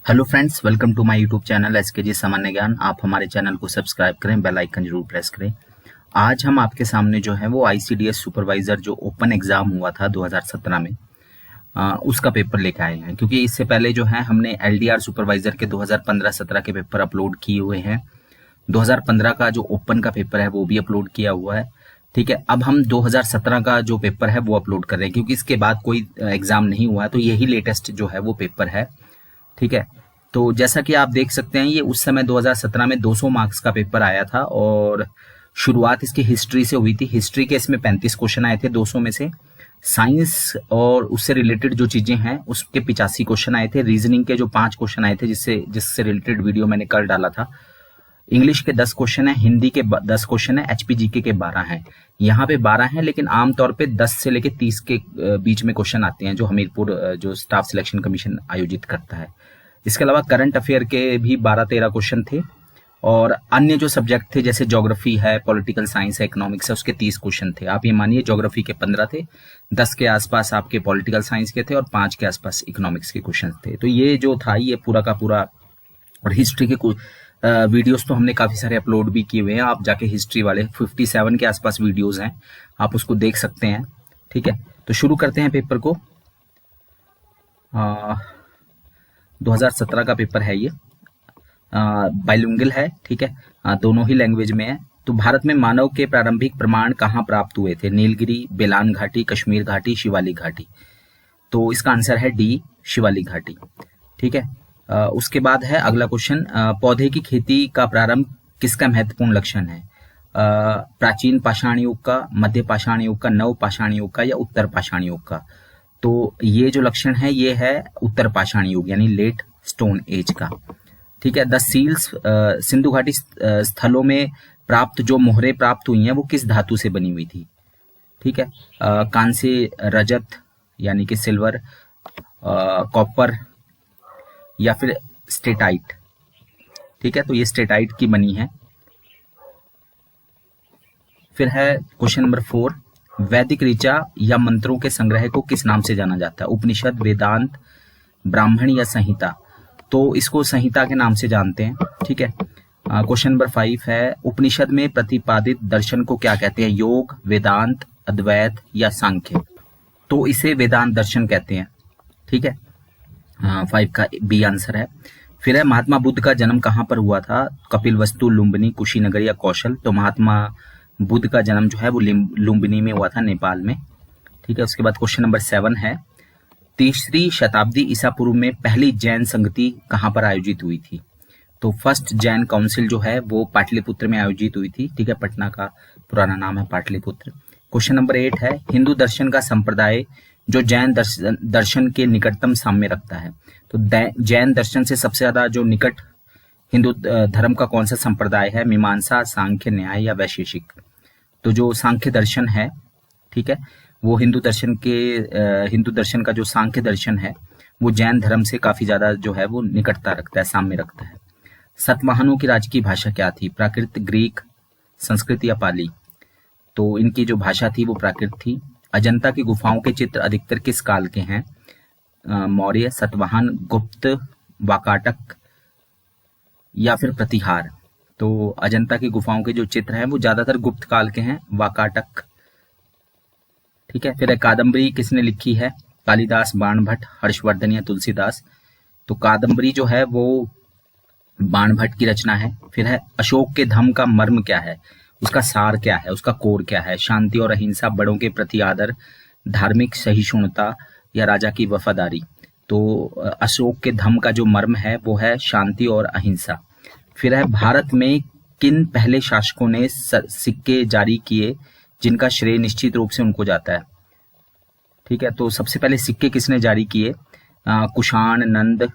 Hello friends, welcome to my YouTube channel SKG सामान्य ज्ञान। आप हमारे चैनल को सब्सक्राइब करें, बेल आइकन जरूर प्रेस करें। आज हम आपके सामने जो है वो आईसीडीएस सुपरवाइजर जो ओपन एग्जाम हुआ था 2017 में उसका पेपर लेके आए हैं। क्योंकि इससे पहले जो है हमने एलडीआर सुपरवाइजर के 2015-17 के पेपर अपलोड किए हुए हैं। 2015 का जो ओपन का पेपर है वो भी अपलोड किया हुआ है। ठीक है, अब हम 2017 का जो पेपर है वो अपलोड कर रहे हैं, क्योंकि इसके बाद कोई एग्जाम नहीं हुआ है, तो यही लेटेस्ट जो है वो पेपर है। ठीक है, तो जैसा कि आप देख सकते हैं, ये उस समय 2017 में 200 मार्क्स का पेपर आया था और शुरुआत इसकी हिस्ट्री से हुई थी। हिस्ट्री के इसमें 35 क्वेश्चन आए थे 200 में से। साइंस और उससे रिलेटेड जो चीजें हैं उसके 85 क्वेश्चन आए थे। रीजनिंग के जो 5 क्वेश्चन आए थे जिससे रिलेटेड वीडियो मैंने कल डाला था। इंग्लिश के 10 क्वेश्चन है, हिंदी के 10 क्वेश्चन है, एचपीजीके के 12 हैं। यहाँ पे 12 हैं, लेकिन आमतौर पे 10 से लेके 30 के बीच में क्वेश्चन आते हैं जो हमीरपुर जो स्टाफ सिलेक्शन कमीशन आयोजित करता है। इसके अलावा करंट अफेयर के भी 12-13 क्वेश्चन थे और अन्य जो सब्जेक्ट थे जैसे ज्योग्राफी है, पॉलिटिकल साइंस है, इकोनॉमिक्स है, उसके 30 क्वेश्चन थे। आप ये मानिए ज्योग्राफी के 15 थे, 10 के आसपास आपके पॉलिटिकल साइंस के थे और 5 के आसपास इकोनॉमिक्स के क्वेश्चन थे। तो ये जो था ये पूरा का पूरा। और हिस्ट्री के वीडियोस तो हमने काफी सारे अपलोड भी किए हुए हैं। आप जाके हिस्ट्री वाले 57 के आसपास वीडियोस हैं, आप उसको देख सकते हैं। ठीक है, तो शुरू करते हैं पेपर को। 2017 का पेपर है ये, बाइलिंगुअल है। ठीक है, दोनों ही लैंग्वेज में है। तो भारत में मानव के प्रारंभिक प्रमाण कहाँ प्राप्त हुए थे? नीलगिरी, बेलान घाटी, कश्मीर घाटी, शिवालिक घाटी। तो इसका आंसर है डी, शिवालिक घाटी। ठीक है, उसके बाद है अगला क्वेश्चन, पौधे की खेती का प्रारंभ किसका महत्वपूर्ण लक्षण है? प्राचीन पाषाण युग का, मध्य पाषाण युग का, नव पाषाण युग का या उत्तर पाषाण युग का? तो ये जो लक्षण है ये है उत्तर पाषाण युग यानी लेट स्टोन एज का। ठीक है, द सील्स, सिंधु घाटी स्थलों में प्राप्त जो मोहरें प्राप्त हुई हैं वो किस धातु से बनी हुई थी? ठीक है, कांस्य, रजत यानी कि सिल्वर, कॉपर या फिर स्टेटाइट। ठीक है, तो ये स्टेटाइट की बनी है। फिर है क्वेश्चन नंबर 4, वैदिक ऋचा या मंत्रों के संग्रह को किस नाम से जाना जाता है? उपनिषद, वेदांत, ब्राह्मण या संहिता? तो इसको संहिता के नाम से जानते हैं। ठीक है, क्वेश्चन नंबर 5 है, उपनिषद में प्रतिपादित दर्शन को क्या कहते हैं? योग, वेदांत, अद्वैत या सांख्य? तो इसे वेदांत दर्शन कहते हैं। ठीक है, 5 का बी आंसर है। फिर है, महात्मा बुद्ध का जन्म कहाँ पर हुआ था? कपिलवस्तु, लुम्बिनी, कुशीनगर या कौशल? तो महात्मा बुद्ध का जन्म जो है वो लुम्बिनी में हुआ था, नेपाल में। ठीक है, उसके बाद क्वेश्चन नंबर 7 है, 3री शताब्दी ईसा पूर्व में पहली जैन संगति कहाँ पर आयोजित हुई थी? तो फर्स्ट जैन काउंसिल जो है वो पाटलिपुत्र में आयोजित हुई थी। ठीक है, पटना का पुराना नाम है पाटलिपुत्र। क्वेश्चन नंबर 8 है, हिंदू दर्शन का संप्रदाय जो जैन दर्शन के निकटतम साम्य रखता है? तो जैन दर्शन से सबसे ज्यादा जो निकट हिंदू धर्म का कौन सा संप्रदाय है? मीमांसा, सांख्य, न्याय या वैशेषिक? तो जो सांख्य दर्शन है, ठीक है, वो हिंदू दर्शन का जो सांख्य दर्शन है वो जैन धर्म से काफी ज्यादा जो है वो निकटता रखता है, साम्य रखता है। सतवाहनों की राजकीय भाषा क्या थी? प्राकृत, ग्रीक, संस्कृत या पाली? तो इनकी जो भाषा थी वो प्राकृत थी। अजंता की गुफाओं के चित्र अधिकतर किस काल के हैं? मौर्य, सतवाहन, गुप्त, वाकाटक या फिर प्रतिहार? तो अजंता की गुफाओं के जो चित्र हैं वो ज्यादातर गुप्त काल के हैं, वाकाटक। ठीक है, फिर कादम्बरी किसने लिखी है? कालिदास, बाणभट्ट, हर्षवर्धन या तुलसीदास? तो कादम्बरी जो है वो बाणभट्ट की रचना है। फिर है, अशोक के धम्म का मर्म क्या है? उसका सार क्या है? उसका कोर क्या है? शांति और अहिंसा, बड़ों के प्रति आदर, धार्मिक सहिष्णुता या राजा की वफादारी? तो अशोक के धम्म का जो मर्म है वो है शांति और अहिंसा। फिर है, भारत में किन पहले शासकों ने सिक्के जारी किए जिनका श्रेय निश्चित रूप से उनको जाता है? ठीक है, तो सबसे पहले सिक्के किसने जारी किए? कुषाण, नंद,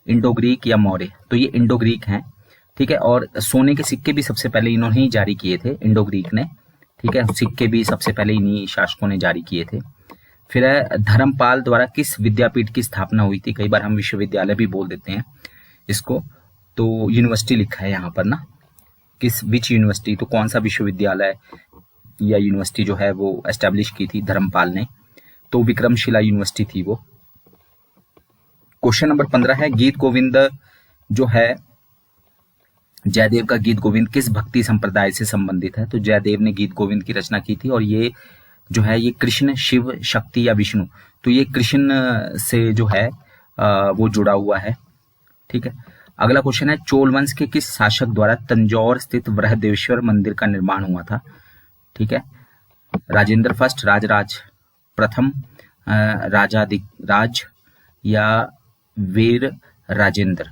इंडो ग्रीक या मौर्य? तो ये इंडो ग्रीक हैं। ठीक है, और सोने के सिक्के भी सबसे पहले इन्होंने ही जारी किए थे, इंडो ग्रीक ने। ठीक है, सिक्के भी सबसे पहले इन्हीं शासकों ने जारी किए थे। फिर है, धर्मपाल द्वारा किस विद्यापीठ की स्थापना हुई थी? कई बार हम विश्वविद्यालय भी बोल देते हैं इसको, तो यूनिवर्सिटी लिखा है यहाँ पर ना, विच यूनिवर्सिटी? तो कौन सा विश्वविद्यालय या यूनिवर्सिटी जो है वो एस्टेब्लिश की थी धर्मपाल ने? तो विक्रमशिला यूनिवर्सिटी थी वो। क्वेश्चन नंबर 15 है, गीत गोविंद जो है जयदेव का गीत गोविंद किस भक्ति संप्रदाय से संबंधित है? तो जयदेव ने गीत गोविंद की रचना की थी और ये जो है ये कृष्ण, शिव, शक्ति या विष्णु, तो ये कृष्ण से जो है वो जुड़ा हुआ है। ठीक है। अगला क्वेश्चन है, चोल वंश के किस शासक द्वारा तंजौर स्थित बृहदेश्वर मंदिर का निर्माण हुआ था? ठीक है। राजेंद्र फर्स्ट, राजराज प्रथम, राजाधिराज या वीर राजेंद्र?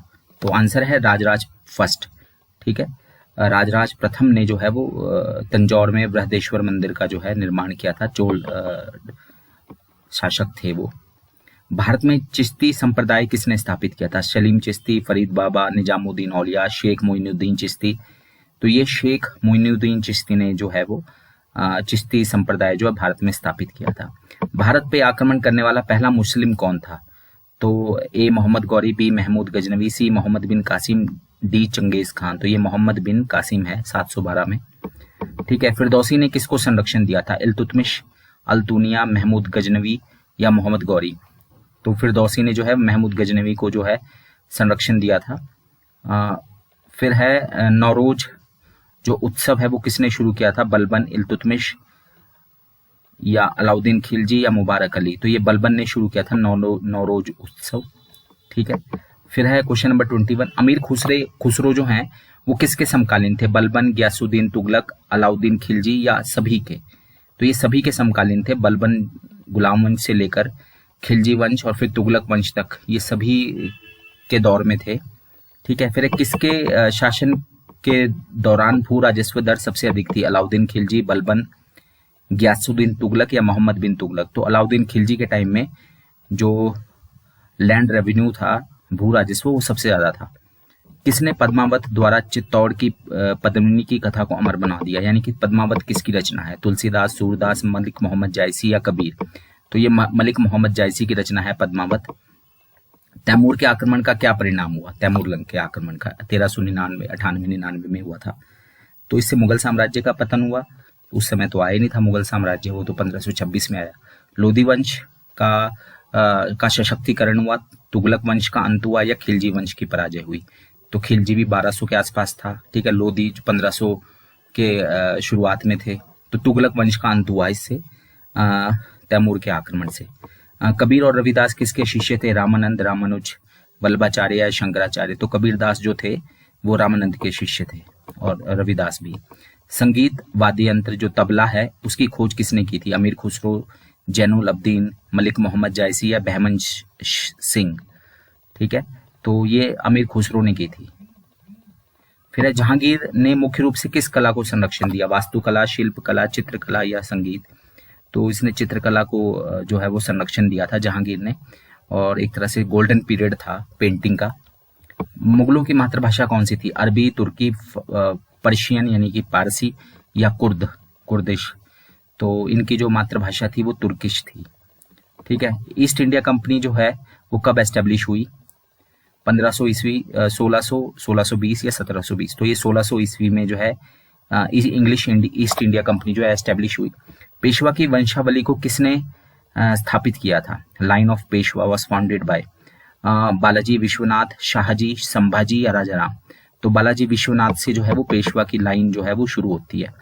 तो आंसर है राजराज फर्स्ट। ठीक है। राजराज प्रथम ने जो है वो तंजौर में बृहदेश्वर मंदिर का जो है निर्माण किया था। चोल शासक थे वो। भारत में चिश्ती संप्रदाय किसने स्थापित किया था? सलीम चिश्ती, फरीद बाबा, निजामुद्दीन औलिया, शेख मोइनुद्दीन चिश्ती? तो ये शेख मोइनुद्दीन चिश्ती ने जो है वो चिश्ती संप्रदाय जो है भारत में स्थापित किया था। भारत पे आक्रमण करने वाला पहला मुस्लिम कौन था? तो ए मोहम्मद गौरी, बी महमूद गजनवी, सी मोहम्मद बिन कासिम, डी चंगेज खान? तो ये मोहम्मद बिन कासिम है 712 में। ठीक है। फिरदौसी ने किसको संरक्षण दिया था? इल्तुतमिश, अल्तुनिया, महमूद गजनवी या मोहम्मद गौरी? तो फिरदौसी ने जो है महमूद गजनवी को जो है संरक्षण दिया था। फिर है नौरोज जो उत्सव है वो किसने शुरू किया था? बलबन, इल्तुतमिश या अलाउद्दीन खिलजी या मुबारक अली? तो ये बलबन ने शुरू किया था नौरोज उत्सव। ठीक है। फिर है क्वेश्चन नंबर 21, अमीर खुसरो जो हैं वो किसके समकालीन थे? बलबन, गयासुद्दीन तुगलक, अलाउद्दीन खिलजी या सभी के? तो ये सभी के समकालीन थे। बलबन गुलाम वंश से लेकर खिलजी वंश और फिर तुगलक वंश तक ये सभी के दौर में थे। ठीक है। फिर किसके शासन के दौरान भू राजस्व दर सबसे अधिक थी? अलाउद्दीन खिलजी, बलबन, गयासुद्दीन तुगलक या मोहम्मद बिन तुगलक? तो अलाउद्दीन खिलजी के टाइम में जो लैंड रेवेन्यू था, भू राजस्व, वो सबसे ज्यादा था। किसने पद्मावत द्वारा चित्तौड़ की पद्मिनी की कथा को अमर बना दिया? यानी कि पद्मावत किसकी रचना है? तुलसीदास, सूरदास, मलिक मोहम्मद जायसी या कबीर? तो ये मलिक मोहम्मद जायसी की रचना है पद्मावत। तैमूर के आक्रमण का क्या परिणाम हुआ? तैमूर लंग के आक्रमण का 1399 में हुआ था। तो इससे मुगल साम्राज्य का पतन हुआ। उस समय तो आया नहीं था मुगल साम्राज्य, वो तो 1526 में आया। लोधी वंश का सशक्तिकरण हुआ, तुगलक वंश का अंत हुआ या खिलजी वंश की पराजय हुई? तो खिलजी भी 1200 के आसपास था। ठीक है। लोधी 1500 के शुरुआत में थे। तो तुगलक वंश का अंत हुआ इससे, तैमूर के आक्रमण से। कबीर और रविदास किसके शिष्य थे? रामानंद, रामानुज, वल्लभाचार्य या शंकराचार्य? तो कबीरदास जो थे वो रामानंद के शिष्य थे और रविदास भी। संगीत वाद्य यंत्र जो तबला है उसकी खोज किसने की थी? अमीर खुसरो, जैनुल अब्दीन, मलिक मोहम्मद जायसी या बहमन सिंह? ठीक है। तो ये अमीर खुसरो ने की थी। फिर है जहांगीर ने मुख्य रूप से किस कला को संरक्षण दिया? वास्तुकला, शिल्पकला, चित्रकला या संगीत? तो इसने चित्रकला को जो है वो संरक्षण दिया था जहांगीर ने, और एक तरह से गोल्डन पीरियड था पेंटिंग का। मुगलों की मातृभाषा कौन सी थी? अरबी, तुर्की, पर्शियन यानी कि पारसी या कुर्दिश? तो इनकी जो मातृभाषा थी वो तुर्किश थी। ठीक है। ईस्ट इंडिया कंपनी जो है वो कब एस्टेब्लिश हुई? 1500 ईस्वी, 1600, 1620 या 1720? तो ये 1600 ईस्वी में जो है इंग्लिश ईस्ट इंडिया कंपनी जो है एस्टेब्लिश हुई। पेशवा की वंशावली को किसने स्थापित किया था? Line of Peshwa was founded by Balaji Vishwanath, Shahji, Sambhaji या राजाराम? तो बालाजी विश्वनाथ से जो है वो पेशवा की लाइन जो है वो शुरू होती है।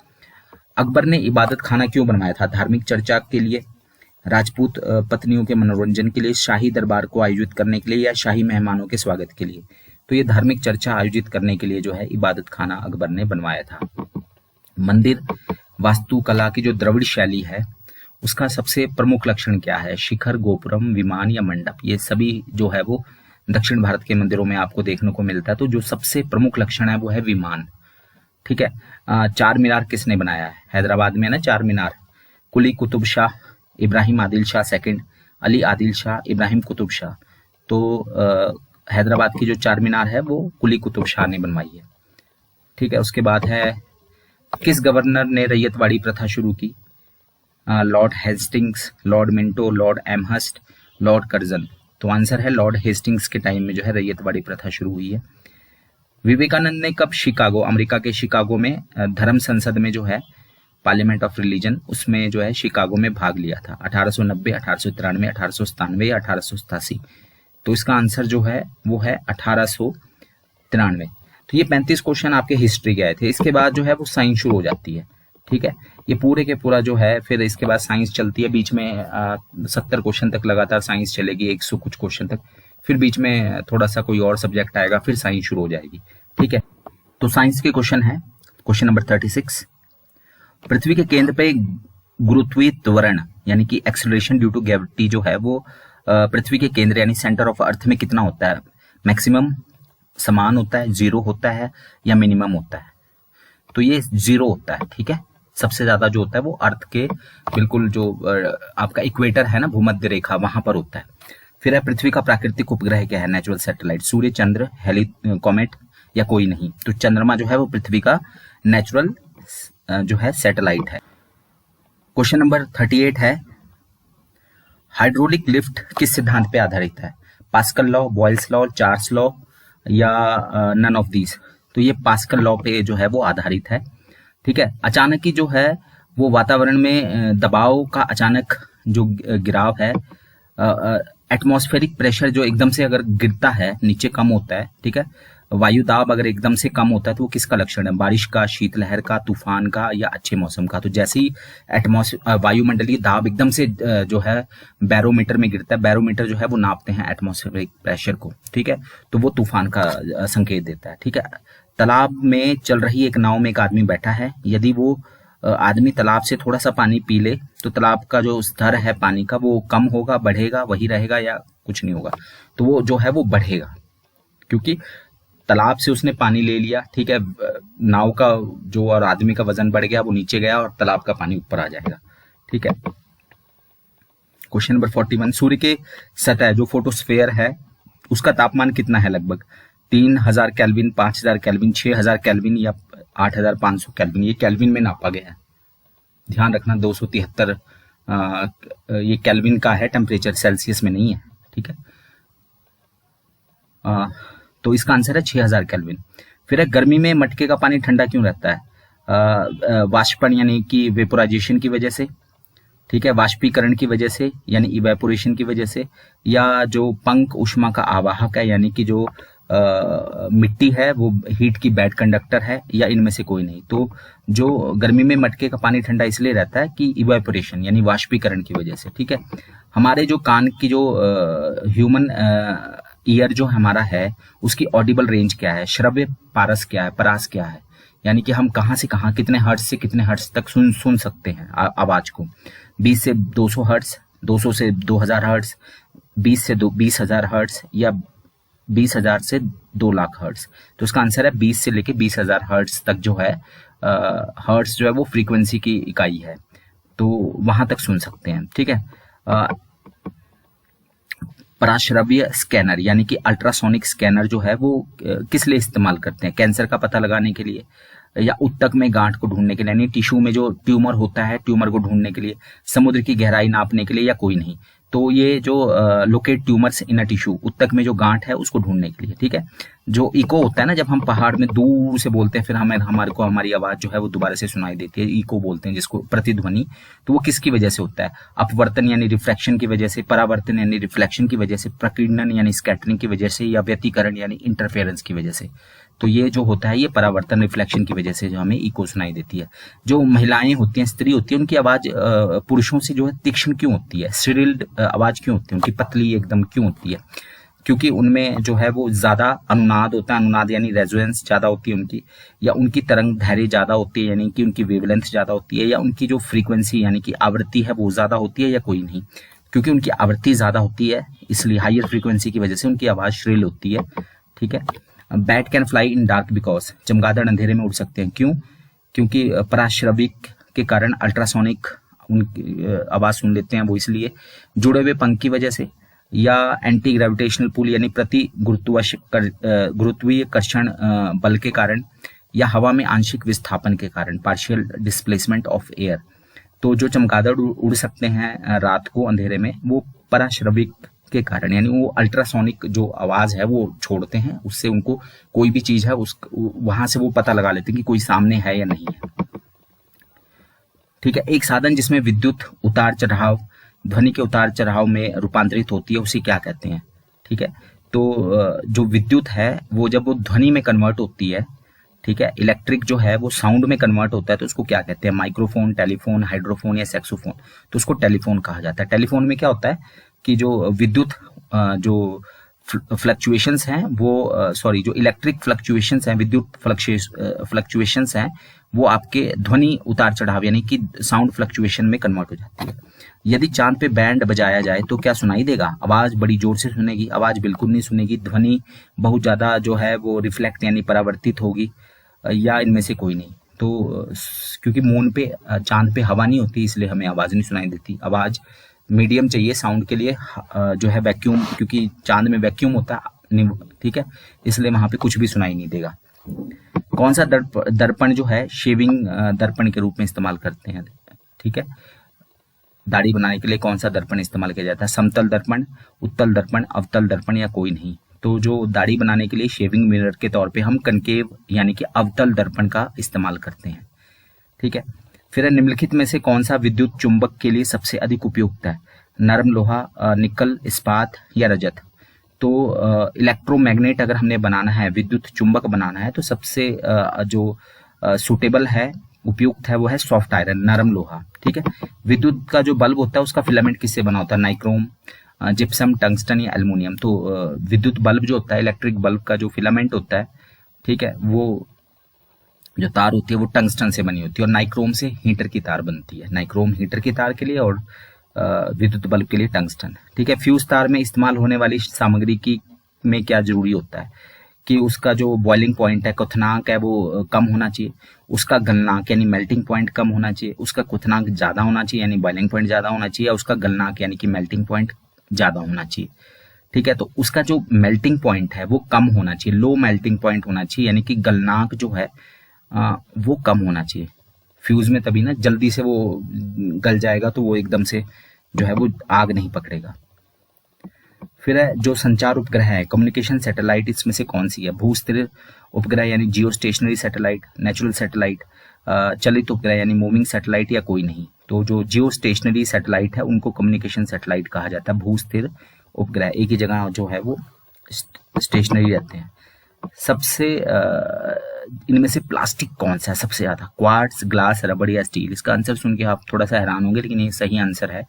अकबर ने इबादत खाना क्यों बनवाया था? धार्मिक चर्चा के लिए, राजपूत पत्नियों के मनोरंजन के लिए, शाही दरबार को आयोजित करने के लिए या शाही मेहमानों के स्वागत के लिए? तो ये धार्मिक चर्चा आयोजित करने के लिए जो है इबादत खाना अकबर ने बनवाया था। मंदिर वास्तुकला की जो द्रविड़ शैली है उसका सबसे प्रमुख लक्षण क्या है? शिखर, गोपुरम, विमान या मंडप? ये सभी जो है वो दक्षिण भारत के मंदिरों में आपको देखने को मिलता है। तो जो सबसे प्रमुख लक्षण है वो है विमान। ठीक है। चार मीनार किसने बनाया है? हैदराबाद में ना चार मीनार, कुली कुतुब शाह, इब्राहिम आदिल शाह सेकंड, अली आदिल शाह, इब्राहिम कुतुब शाह? तो हैदराबाद की जो चार मीनार है वो कुली कुतुब शाह ने बनवाई है। ठीक है। उसके बाद है किस गवर्नर ने रैयतवाड़ी प्रथा शुरू की? Lord Hastings, Lord Minto, Lord Amherst, Lord Curzon? तो आंसर है लॉर्ड हेस्टिंग्स के टाइम में जो है रैयतवाड़ी प्रथा शुरू हुई है। विवेकानंद ने कब शिकागो, अमेरिका के शिकागो में धर्म संसद में जो है पार्लियामेंट ऑफ रिलीजन, उसमें जो है शिकागो में भाग लिया था? 1890, 1893, 1897 या 1887? तो इसका आंसर जो है वो है 1893। तो ये 35 क्वेश्चन आपके हिस्ट्री के आए थे। इसके बाद जो है वो साइंस शुरू हो जाती है, ठीक है। ये पूरे के पूरा जो है, फिर इसके बाद साइंस चलती है, बीच में 70 क्वेश्चन तक लगातार साइंस चलेगी, 100 कुछ क्वेश्चन तक, फिर बीच में थोड़ा सा कोई और सब्जेक्ट आएगा, फिर साइंस शुरू हो जाएगी, ठीक है। तो साइंस के क्वेश्चन है, क्वेश्चन नंबर 36, पृथ्वी के केंद्र पे गुरुत्वीय त्वरण यानी कि एक्सेलरेशन ड्यू टू ग्रेविटी जो है वो पृथ्वी के केंद्र यानी सेंटर ऑफ अर्थ में कितना होता है? मैक्सिमम समान होता है, 0 होता है, या मिनिमम होता है? तो ये 0 होता है, ठीक है। सबसे ज्यादा जो होता है वो अर्थ के बिल्कुल जो आपका इक्वेटर है ना, भूमध्य रेखा, वहां पर होता है। फिर है पृथ्वी का प्राकृतिक उपग्रह क्या है? नेचुरल सैटेलाइट, सूर्य, चंद्र, हेली कॉमेट, या कोई नहीं? तो चंद्रमा जो है वो पृथ्वी का नेचुरल जो है सैटेलाइट है। क्वेश्चन नंबर 38 है, हाइड्रोलिक लिफ्ट किस सिद्धांत पे आधारित है? Pascal law, Boyle's law, Charles law, या नन ऑफ दीज? तो ये पास्कल लॉ पे जो है वो आधारित है, ठीक है। अचानक ही जो है वो वातावरण में दबाव का अचानक जो गिराव है, एटमॉस्फेरिक प्रेशर जो एकदम से अगर गिरता है, नीचे कम होता है, ठीक है, वायु दाब अगर एकदम से कम होता है तो वो किसका लक्षण है? बारिश का, शीतलहर का, तूफान का, या अच्छे मौसम का? तो जैसे ही वायुमंडलीय दाब एकदम से जो है बैरोमीटर में गिरता है, बैरोमीटर जो है वो नापते हैं एटमॉस्फेरिक प्रेशर को, ठीक है, तो वो तूफान का संकेत देता है, ठीक है। तालाब में चल रही एक नाव में एक आदमी बैठा है, यदि वो आदमी तालाब से थोड़ा सा पानी पी ले तो तालाब का जो स्तर है पानी का वो कम होगा, बढ़ेगा, वही रहेगा, या कुछ नहीं होगा? तो वो जो है वो बढ़ेगा, क्योंकि तालाब से उसने पानी ले लिया, ठीक है, नाव का जो और आदमी का वजन बढ़ गया, वो नीचे गया और तालाब का पानी ऊपर आ जाएगा, ठीक है। क्वेश्चन नंबर 41, सूर्य के सतह जो फोटोस्फेयर है उसका तापमान कितना है? लगभग 3000 केल्विन, 5000 केल्विन, 6000 केल्विन, या 8500 केल्विन? ये केल्विन में नापा गया है, ध्यान रखना। 273 ये केल्विन का है टेम्परेचर, सेल्सियस में नहीं है, ठीक है। तो इसका आंसर है 6000 केल्विन। फिर है, गर्मी में मटके का पानी ठंडा क्यों रहता है? वाष्पन यानी कि वेपोराइजेशन की वजह से, ठीक है, वाष्पीकरण की वजह से यानी इवेपोरेशन की वजह से, या जो पंख ऊष्मा का आवाहक है यानी कि जो मिट्टी है वो हीट की बैड कंडक्टर है, या इनमें से कोई नहीं? तो जो गर्मी में मटके का पानी ठंडा इसलिए रहता है कि इवेपोरेशन यानी वाष्पीकरण की वजह से, ठीक है। हमारे जो कान की जो ह्यूमन ईयर जो हमारा है उसकी ऑडिबल रेंज क्या है? श्रव्य पारस क्या है, परास क्या है? यानी कि हम कहाँ से कहाँ, कितने हर्ट्ज से कितने हर्ट्ज तक सुन सकते हैं आवाज को? 20 से 200 हर्ट्ज, 200 से 2000 हर्ट्ज, 20 से 20,000 हर्ट्ज, या 20,000 से 2 लाख हर्ट्ज? तो इसका आंसर है 20 से लेके 20,000 हर्ट्ज तक जो है, हर्ट्ज जो है वो फ्रीक्वेंसी की इकाई है, तो वहां तक सुन सकते हैं, ठीक है। पराश्रव्य स्कैनर यानी कि अल्ट्रासोनिक स्कैनर जो है वो किस लिए इस्तेमाल करते हैं? कैंसर का पता लगाने के लिए, या ऊतक में गांठ को ढूंढने के लिए, यानी टिश्यू में जो ट्यूमर होता है ट्यूमर को ढूंढने के लिए, समुद्र की गहराई नापने के लिए, या कोई नहीं? तो ये जो locate tumours in a tissue, ऊतक में जो गांठ है उसको ढूंढने के लिए, ठीक है। जो इको होता है ना, जब हम पहाड़ में दूर से बोलते हैं फिर हमारे को हमारी आवाज जो है वो दोबारा से सुनाई देती है, इको बोलते हैं जिसको, प्रतिध्वनि। तो वो किसकी वजह से होता है? अपवर्तन यानी रिफ्रैक्शन की वजह से, परावर्तन यानी रिफ्लेक्शन की वजह से, प्रकीर्णन यानी स्कैटरिंग की वजह से, या व्यतिकरण यानी इंटरफेरेंस की वजह से? तो ये जो होता है ये परावर्तन, रिफ्लेक्शन की वजह से जो हमें इको सुनाई देती है। जो महिलाएं होती हैं, स्त्री होती है, उनकी आवाज पुरुषों से जो है तीक्ष्ण क्यों होती है? श्रिल्ड आवाज क्यों होती है उनकी, पतली एकदम क्यों होती है? क्योंकि उनमें जो है वो ज्यादा अनुनाद होता है, अनुनाद यानी रेजोनेंस ज्यादा होती है उनकी, या उनकी तरंग धैर्य ज्यादा होती है यानी कि उनकी वेवलेंथ ज्यादा होती है, या उनकी जो फ्रीक्वेंसी यानी कि आवृत्ति है वो ज्यादा होती है, या कोई नहीं? क्योंकि उनकी आवृत्ति ज्यादा होती है इसलिए हायर फ्रीक्वेंसी की वजह से उनकी आवाज श्रिल होती है, ठीक है। Bat can fly in dark because, चमगादड़ अंधेरे में उड़ सकते हैं, क्यों? क्योंकि पराश्रविक के कारण अल्ट्रासोनिक उनकी आवाज सुन लेते हैं वो इसलिए। जुड़े हुए पंख की वजह से, या एंटी ग्रेविटेशनल पुल यानी प्रति गुरुत्वीयकर्षण बल के कारण, या हवा में आंशिक विस्थापन के कारण, पार्शियल डिस्प्लेसमेंट ऑफ एयर? तो जो चमगादड़ उड़ सकते हैं रात को अंधेरे में वो पराश्रविक के कारण, यानी वो अल्ट्रासोनिक जो आवाज है वो छोड़ते हैं, उससे उनको कोई भी चीज है उस वहां से वो पता लगा लेते हैं कि कोई सामने है या नहीं है, ठीक है। एक साधन जिसमें विद्युत उतार चढ़ाव ध्वनि के उतार चढ़ाव में रूपांतरित होती है उसे क्या कहते हैं? ठीक है। तो जो विद्युत है वो जब वो ध्वनि में कन्वर्ट होती है, ठीक है, इलेक्ट्रिक जो है वो साउंड में कन्वर्ट होता है, तो उसको क्या कहते हैं, माइक्रोफोन, टेलीफोन, हाइड्रोफोन या सैक्सोफोन। तो उसको टेलीफोन कहा जाता है। टेलीफोन में क्या होता है कि जो विद्युत जो फ्लक्चुएशंस हैं वो सॉरी जो इलेक्ट्रिक फ्लक्चुएशंस हैं, विद्युत फ्लक्चुएशंस हैं, वो आपके ध्वनि उतार चढ़ाव यानी कि साउंड फ्लक्चुएशन में कन्वर्ट हो जाती है। यदि चांद पे बैंड बजाया जाए तो क्या सुनाई देगा? आवाज बड़ी जोर से सुनेगी? आवाज बिल्कुल नहीं सुनेगी। ध्वनि बहुत ज्यादा जो है वो रिफ्लेक्ट यानी परावर्तित होगी, या इनमें से कोई नहीं। तो क्योंकि मून पे चांद पे हवा नहीं होती, इसलिए हमें आवाज नहीं सुनाई देती। आवाज मीडियम चाहिए साउंड के लिए, जो है वैक्यूम, क्योंकि चांद में वैक्यूम होता है, ठीक है, इसलिए वहां पे कुछ भी सुनाई नहीं देगा। कौन सा दर्पण जो है शेविंग दर्पण के रूप में इस्तेमाल करते हैं? ठीक है, दाढ़ी बनाने के लिए कौन सा दर्पण इस्तेमाल किया जाता है? समतल दर्पण, उत्तल दर्पण, अवतल दर्पण या कोई नहीं। तो जो दाढ़ी बनाने के लिए शेविंग मिरर के तौर पे हम कनकेव यानी कि अवतल दर्पण का इस्तेमाल करते हैं। ठीक है, फिर निम्नलिखित में से कौन सा विद्युत चुंबक के लिए सबसे अधिक उपयुक्त है? नरम लोहा, निकल, इस्पात या रजत। तो इलेक्ट्रोमैग्नेट अगर हमने बनाना है, विद्युत चुंबक बनाना है, तो सबसे जो सुटेबल है, उपयुक्त है, वो है सॉफ्ट आयरन, नरम लोहा। ठीक है, विद्युत का जो बल्ब होता है उसका फिलामेंट किससे बना होता है? नाइक्रोम, जिप्सम, टंगस्टन या एल्युमिनियम। तो विद्युत बल्ब जो होता है, इलेक्ट्रिक बल्ब का जो फिलामेंट होता है, ठीक है, वो जो तार होती है वो टंगस्टन से बनी होती है, और नाइक्रोम से हीटर की तार बनती है। नाइक्रोम हीटर की तार के लिए और विद्युत बल्ब के लिए टंगस्टन। ठीक है, फ्यूज तार में इस्तेमाल होने वाली सामग्री की में क्या जरूरी होता है? कि उसका जो बॉइलिंग पॉइंट है, क्वथनांक है, वो कम होना चाहिए। उसका गलनांक यानी मेल्टिंग पॉइंट कम होना चाहिए। उसका क्वथनांक ज्यादा होना चाहिए यानी बॉइलिंग पॉइंट ज्यादा होना चाहिए। या उसका गलनांक यानी कि मेल्टिंग पॉइंट ज्यादा होना चाहिए। ठीक है, तो उसका जो मेल्टिंग पॉइंट है वो कम होना चाहिए, लो मेल्टिंग पॉइंट होना चाहिए, यानी कि गलनांक जो है वो कम होना चाहिए फ्यूज में, तभी ना जल्दी से वो गल जाएगा, तो वो एकदम से जो है वो आग नहीं पकड़ेगा। फिर है जो संचार उपग्रह है, कम्युनिकेशन सैटेलाइट, इसमें से कौन सी है? भूस्थिर उपग्रह यानी जियो स्टेशनरी सैटेलाइट, नेचुरल सैटेलाइट, चलित उपग्रह यानी मूविंग सैटेलाइट या कोई नहीं। तो जो जियो स्टेशनरी सैटेलाइट है उनको कम्युनिकेशन सैटेलाइट कहा जाता है। भूस्थिर उपग्रह एक ही जगह जो है वो स्टेशनरी रहते हैं। सबसे इनमें से प्लास्टिक कौन सा है सबसे ज्यादा? क्वार्ट्ज, ग्लास, रबड़ या स्टील। इसका आंसर सुन के आप थोड़ा सा हैरान होंगे, लेकिन ये सही आंसर है।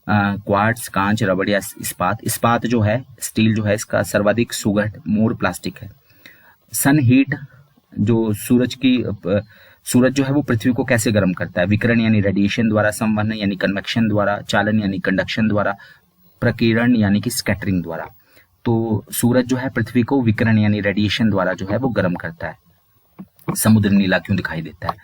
क्वार्ट्ज, कांच, रबड़ या इस्पात। इस्पात जो है, स्टील जो है, इसका सर्वाधिक सुघट मोर प्लास्टिक है। सन हीट, जो सूरज जो है वो पृथ्वी को कैसे गर्म करता है? विकिरण यानी रेडिएशन द्वारा, संवहन यानी कन्वेक्शन द्वारा, चालन यानी कंडक्शन द्वारा, प्रकीर्णन यानी कि स्कैटरिंग द्वारा। तो सूरज जो है पृथ्वी को विकिरण यानी रेडिएशन द्वारा जो है वो गर्म करता है। समुद्र नीला क्यों दिखाई देता है?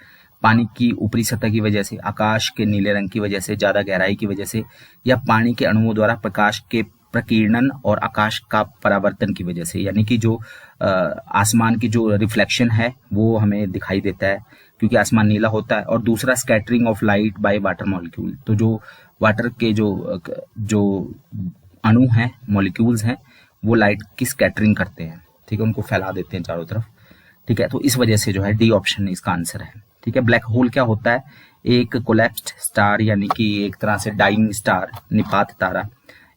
पानी की ऊपरी सतह की वजह से, आकाश के नीले रंग की वजह से, ज्यादा गहराई की वजह से, या पानी के अणुओं द्वारा प्रकाश के प्रकीर्णन और आकाश का परावर्तन की वजह से। यानी कि जो आसमान की जो रिफ्लेक्शन है वो हमें दिखाई देता है क्योंकि आसमान नीला होता है। और दूसरा scattering of light by water molecule. तो जो वाटर के जो अणु हैं, मॉलिक्यूल्स हैं, वो लाइट की स्कैटरिंग करते हैं, ठीक है, उनको फैला देते हैं चारों तरफ। ठीक है, तो इस वजह से जो है डी ऑप्शन इसका आंसर है। ठीक है, ब्लैक होल क्या होता है? एक कोलैप्स्ड स्टार यानी कि एक तरह से डाइंग स्टार, निपात तारा।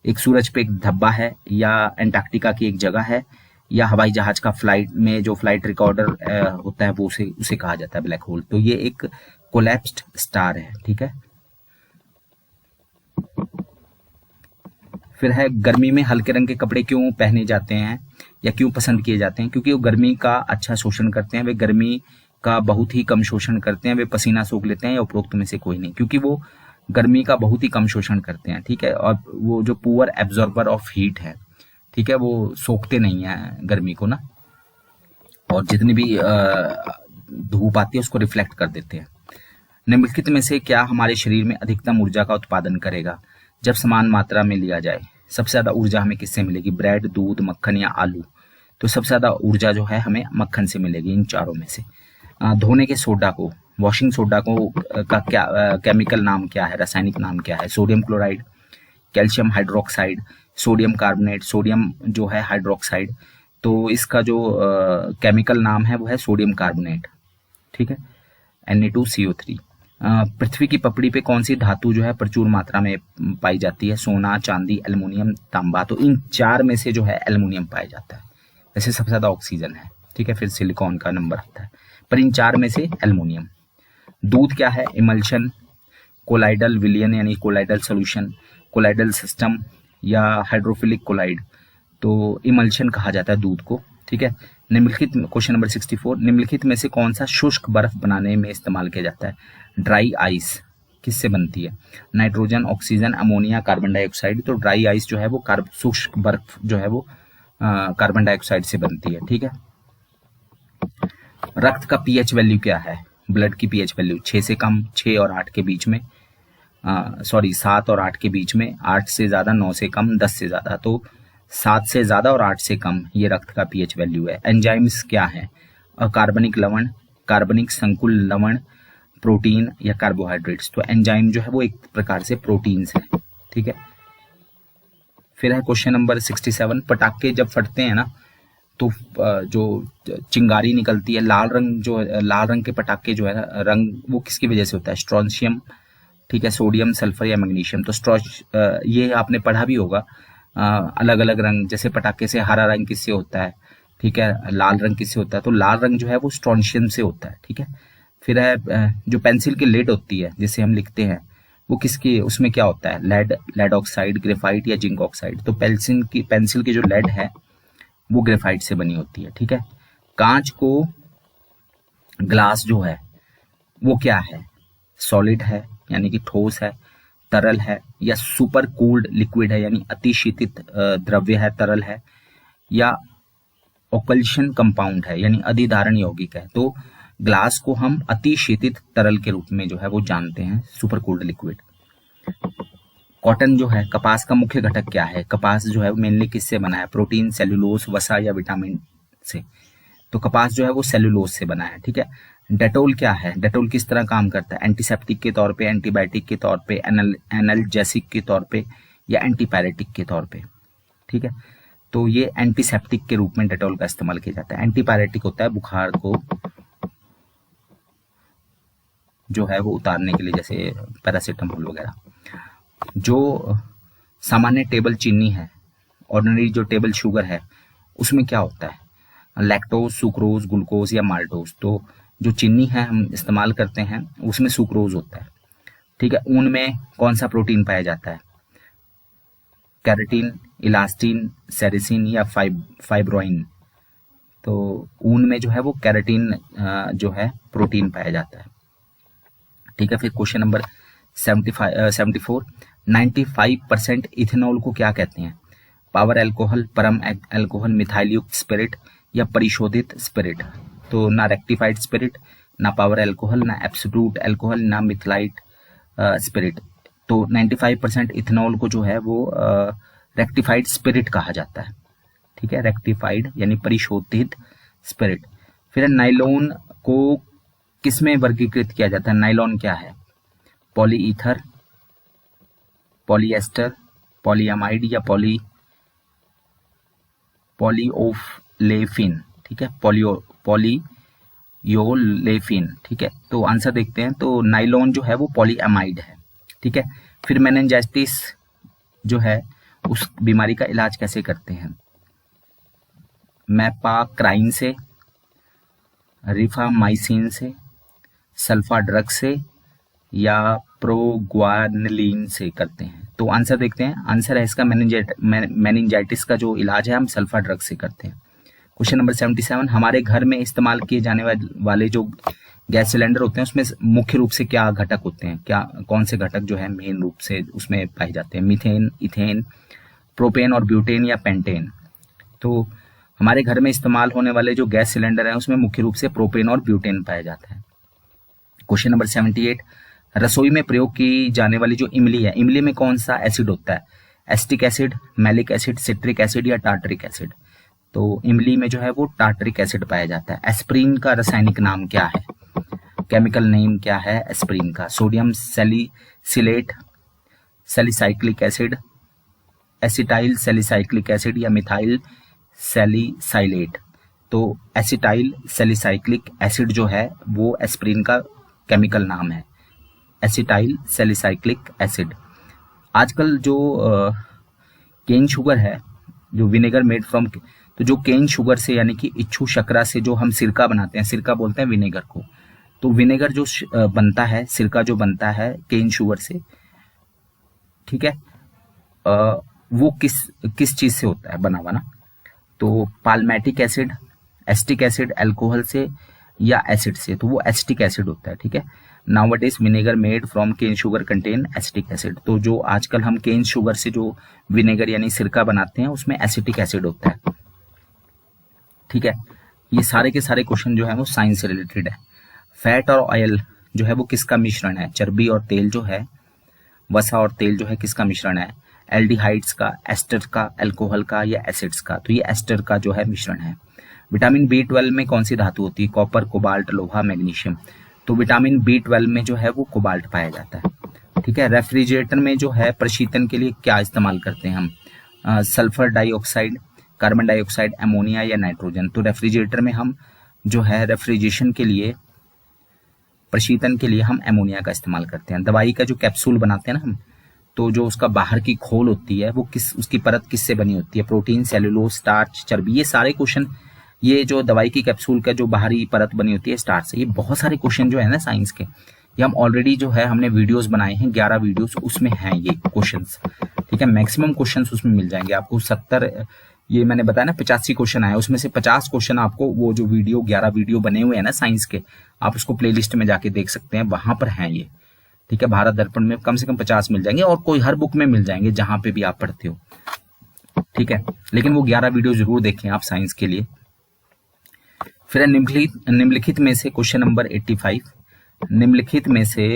एक सूरज पे एक धब्बा है, या एंटार्क्टिका की एक जगह है, या हवाई जहाज का फ्लाइट में जो फ्लाइट रिकॉर्डर होता है वो उसे कहा जाता है ब्लैक होल। तो ये एक कोलैप्स्ड स्टार है। ठीक है, फिर है गर्मी में हल्के रंग के कपड़े क्यों पहने जाते हैं या क्यों पसंद किए जाते हैं? क्योंकि वो गर्मी का अच्छा शोषण करते हैं। वे गर्मी का बहुत ही कम शोषण करते हैं। वे पसीना सोख लेते हैं, या उपरोक्त में से कोई नहीं, क्योंकि वो गर्मी का बहुत ही कम शोषण करते हैं। ठीक है, और वो जो पुअर एब्जॉर्बर ऑफ हीट है, ठीक है, वो सोखते नहीं है गर्मी को ना, और जितनी भी धूप आती है उसको रिफ्लेक्ट कर देते हैं। निम्नलिखित में से क्या हमारे शरीर में अधिकतम ऊर्जा का उत्पादन करेगा जब समान मात्रा में लिया जाए? सबसे ज्यादा ऊर्जा हमें किससे मिलेगी? ब्रेड, दूध, मक्खन या आलू। तो सबसे ज्यादा ऊर्जा जो है हमें मक्खन से मिलेगी इन चारों में से। धोने के सोडा को, वॉशिंग सोडा को का क्या केमिकल नाम क्या है, रासायनिक नाम क्या है? Sodium chloride, calcium hydroxide, sodium carbonate, sodium जो है हाइड्रोक्साइड। तो इसका जो केमिकल नाम है वो है सोडियम कार्बोनेट। ठीक है, Na2CO3। पृथ्वी की पपड़ी पे कौन सी धातु जो है प्रचुर मात्रा में पाई जाती है? सोना, चांदी, एल्युमिनियम, तांबा। तो इन चार में से जो है एल्युमिनियम पाया जाता है। वैसे सबसे ज्यादा ऑक्सीजन है, ठीक है, फिर सिलिकॉन का नंबर आता है, पर इन चार में से एल्युमिनियम। दूध क्या है? इमल्शन, कोलाइडल विलियन यानी कोलाइडल सोल्यूशन, कोलाइडल सिस्टम या हाइड्रोफिलिक कोलाइड। तो इमल्शन कहा जाता है दूध को, ठीक है। निम्नलिखित, क्वेश्चन नंबर 64, निम्नलिखित में से कौन सा शुष्क बर्फ बनाने में इस्तेमाल किया जाता है? ड्राई आइस किससे बनती है? Nitrogen, oxygen, ammonia, carbon dioxide. तो ड्राई आइस जो है वो शुष्क बर्फ जो है वो कार्बन डाइऑक्साइड से बनती है, ठीक है। रक्त का पीएच वैल्यू क्या है? ब्लड की पीएच वैल्यू 6 से कम, 6 और 8 के बीच में, 7 और 8 के बीच में, 8 से ज्यादा, 9 से कम, 10 से ज्यादा। तो 7 से ज्यादा और 8 से कम ये रक्त का पीएच वैल्यू है। एंजाइम्स क्या है? अकार्बनिक लवण, कार्बनिक संकुल लवण, प्रोटीन या कार्बोहाइड्रेट्स। तो एंजाइम जो है वो एक प्रकार से प्रोटीन्स है, ठीक है। फिर है क्वेश्चन नंबर 67, पटाखे जब फटते हैं ना तो जो चिंगारी निकलती है, लाल रंग के पटाखे जो है रंग, वो किसकी वजह से होता है? स्ट्रोंशियम, ठीक है, सोडियम, सल्फर या मैग्नीशियम। तो ये आपने पढ़ा भी होगा, अलग अलग रंग, जैसे पटाखे से हरा रंग किससे होता है, ठीक है, लाल रंग किससे होता है? तो लाल रंग जो है वो स्ट्रोंशियम से होता है, ठीक है। फिर है जो पेंसिल की लेड होती है जिसे हम लिखते हैं, वो किसकी, उसमें क्या होता है? लेड ऑक्साइड, ग्रेफाइट या जिंक ऑक्साइड। तो पेंसिल की जो लेड है वो ग्रेफाइट से बनी होती है, ठीक है। कांच को ग्लास जो है वो क्या है? सॉलिड है यानी कि ठोस है, तरल है, या सुपर कूल्ड लिक्विड है यानी अतिशीतित द्रव्य है, तरल है, या ओकल्शन कंपाउंड है यानी अधिधारण यौगिक है। तो ग्लास को हम अतिशीतित तरल के रूप में जो है वो जानते हैं, सुपर कूल्ड लिक्विड। कॉटन जो है, कपास का मुख्य घटक क्या है? कपास जो है मेनली किससे बना है? प्रोटीन, सेल्यूलोज, वसा या विटामिन से। तो कपास जो है वो सेल्यूलोज से बना है, ठीक है। डेटोल क्या है? डेटोल किस तरह काम करता है? एंटीसेप्टिक के तौर पे, एंटीबायोटिक के तौर पे, एनाल्जेसिक के तौर पे या एंटीपायरेटिक के तौर पे, ठीक है। तो ये एंटीसेप्टिक के रूप में डेटोल का इस्तेमाल किया जाता है। एंटीपायरेटिक होता है बुखार को जो है वो उतारने के लिए, जैसे पैरासिटामोल वगैरह। जो सामान्य टेबल चीनी है, ऑर्डिनरी जो टेबल शुगर है, उसमें क्या होता है? लैक्टोज, सुक्रोज, ग्लूकोज या माल्टोज। तो जो चीनी है हम इस्तेमाल करते हैं उसमें सुक्रोज होता है, ठीक है। ऊन में कौन सा प्रोटीन पाया जाता है? कैरेटिन, इलास्टिन, सेरिसिन या फाइब्रोइन। तो ऊन में जो है वो कैरेटिन जो है प्रोटीन पाया जाता है, ठीक है। फिर क्वेश्चन नंबर 74, 95% इथेनॉल को क्या कहते हैं? पावर एल्कोहल, परम एल्कोहल, मिथाइल युक्त स्पिरिट या परिशोधित स्पिरिट। तो ना रेक्टिफाइड स्पिरिट, ना पावर एल्कोहल, ना एब्सोल्यूट एल्कोहल, ना मिथाइलाइट स्पिरिट। तो 95% इथेनॉल को जो है वो रेक्टिफाइड स्पिरिट कहा जाता है, ठीक है, रेक्टिफाइड यानी परिशोधित स्पिरिट। फिर नाइलॉन को किसमें वर्गीकृत किया जाता है? नाइलॉन क्या है? पॉलीईथर, पॉलीएस्टर, पॉलीअमाइड या पॉलीओलेफिन, ठीक है, पॉलीयोलेफिन, ठीक है। तो आंसर देखते हैं। तो नाइलॉन जो है वो पॉलीअमाइड है, ठीक है। फिर मेनिंजाइटिस जो है उस बीमारी का इलाज कैसे करते हैं? मैपाक्राइन से, रिफामाइसिन से, सल्फा ड्रग से या प्रोग्वानिलीन से करते हैं। तो आंसर देखते हैं। आंसर है इसका मेनिंजाइटिस का जो इलाज है हम सल्फा ड्रग से करते हैं। क्वेश्चन नंबर 77, हमारे घर में इस्तेमाल किए जाने वाले जो गैस सिलेंडर होते हैं उसमें मुख्य रूप से क्या घटक होते हैं? कौन से घटक जो है मेन रूप से उसमें पाए जाते हैं? मीथेन, इथेन, प्रोपेन और ब्यूटेन या पेंटेन। तो हमारे घर में इस्तेमाल होने वाले जो गैस सिलेंडर हैं उसमें मुख्य रूप से प्रोपेन और ब्यूटेन पाया जाता है। क्वेश्चन नंबर 78, रसोई में प्रयोग की जाने वाली जो इमली है, इमली में कौन सा एसिड होता है? Acetic acid, malic acid, citric acid या टार्टरिक एसिड। तो इमली में जो है वो टार्टरिक एसिड पाया जाता है। एस्प्रिन का रासायनिक नाम क्या है? केमिकल नेम क्या है एस्प्रिन का? Sodium salicylate, salicylic acid, acetyl salicylic acid या मिथाइल सैलिसाइलेट। तो एसिटाइल सैलिसाइक्लिक एसिड जो है वो एस्प्रिन का केमिकल नाम है, एसिटाइल सैलिसाइक्लिक एसिड। आजकल जो केन शुगर है, जो विनेगर मेड फ्रॉम, तो जो केन शुगर से यानी कि इच्छू शकरा से जो हम सिरका बनाते हैं, सिरका बोलते हैं विनेगर को, तो विनेगर जो बनता है, सिरका जो बनता है केन शुगर से, ठीक है, वो किस चीज से होता है बना हुआ ना, तो palmitic acid, acetic acid, alcohol से या एसिड से, तो वो एस्टिक एसिड होता है, ठीक है। Nowadays vinegar made from cane sugar contain acetic acid, तो जो आजकल हम केन शुगर से जो विनेगर यानी सिरका बनाते हैं उसमें एसिटिक एसिड होता है, ठीक है। ये सारे के सारे क्वेश्चन जो है वो साइंस से रिलेटेड है। फैट और ऑयल जो है वो किसका मिश्रण है, चर्बी और तेल जो है, वसा और तेल जो है किसका मिश्रण है, एल्डिहाइड्स का, एस्टर का, अल्कोहल का या एसिड्स का, तो ये एस्टर का जो है मिश्रण है। विटामिन B12 में कौन सी धातु होती है, कॉपर, कोबाल्ट, लोहा, मैग्नीशियम, तो विटामिन B12 में जो है वो कोबाल्ट पाया जाता है, ठीक है। रेफ्रिजरेटर में जो है प्रशीतन के लिए क्या इस्तेमाल करते हैं हम, sulphur dioxide, carbon dioxide, ammonia या नाइट्रोजन, तो रेफ्रिजरेटर में हम जो है रेफ्रिजरेशन के लिए, प्रशीतन के लिए हम अमोनिया का इस्तेमाल करते हैं। दवाई का जो कैप्सूल बनाते हैं ना हम, तो जो उसका बाहर की खोल होती है वो उसकी परत किससे बनी होती है, प्रोटीन, सेलुलोज, स्टार्च, चर्बी, ये सारे क्वेश्चन, ये जो दवाई की कैप्सूल का जो बाहरी परत बनी होती है स्टार्च से, ये बहुत सारे क्वेश्चन जो है ना साइंस के, ये हम ऑलरेडी जो है हमने वीडियोस बनाए हैं, 11 वीडियोस, उसमें हैं ये क्वेश्चंस, ठीक है। मैक्सिमम क्वेश्चंस उसमें मिल जाएंगे आपको। 70, ये मैंने बताया ना 85 क्वेश्चन आए, उसमें से 50 क्वेश्चन आपको वो जो 11 वीडियो बने हुए हैं ना साइंस के, आप उसको प्लेलिस्ट में जाके देख सकते हैं, वहां पर हैं ये, ठीक है। भारत दर्पण में कम से कम 50 मिल जाएंगे, और कोई हर बुक में मिल जाएंगे जहां पे भी आप पढ़ते हो, ठीक है। लेकिन वो 11 वीडियो जरूर देखें आप साइंस के लिए। फिर निम्नलिखित में से क्वेश्चन नंबर 85, निम्नलिखित में से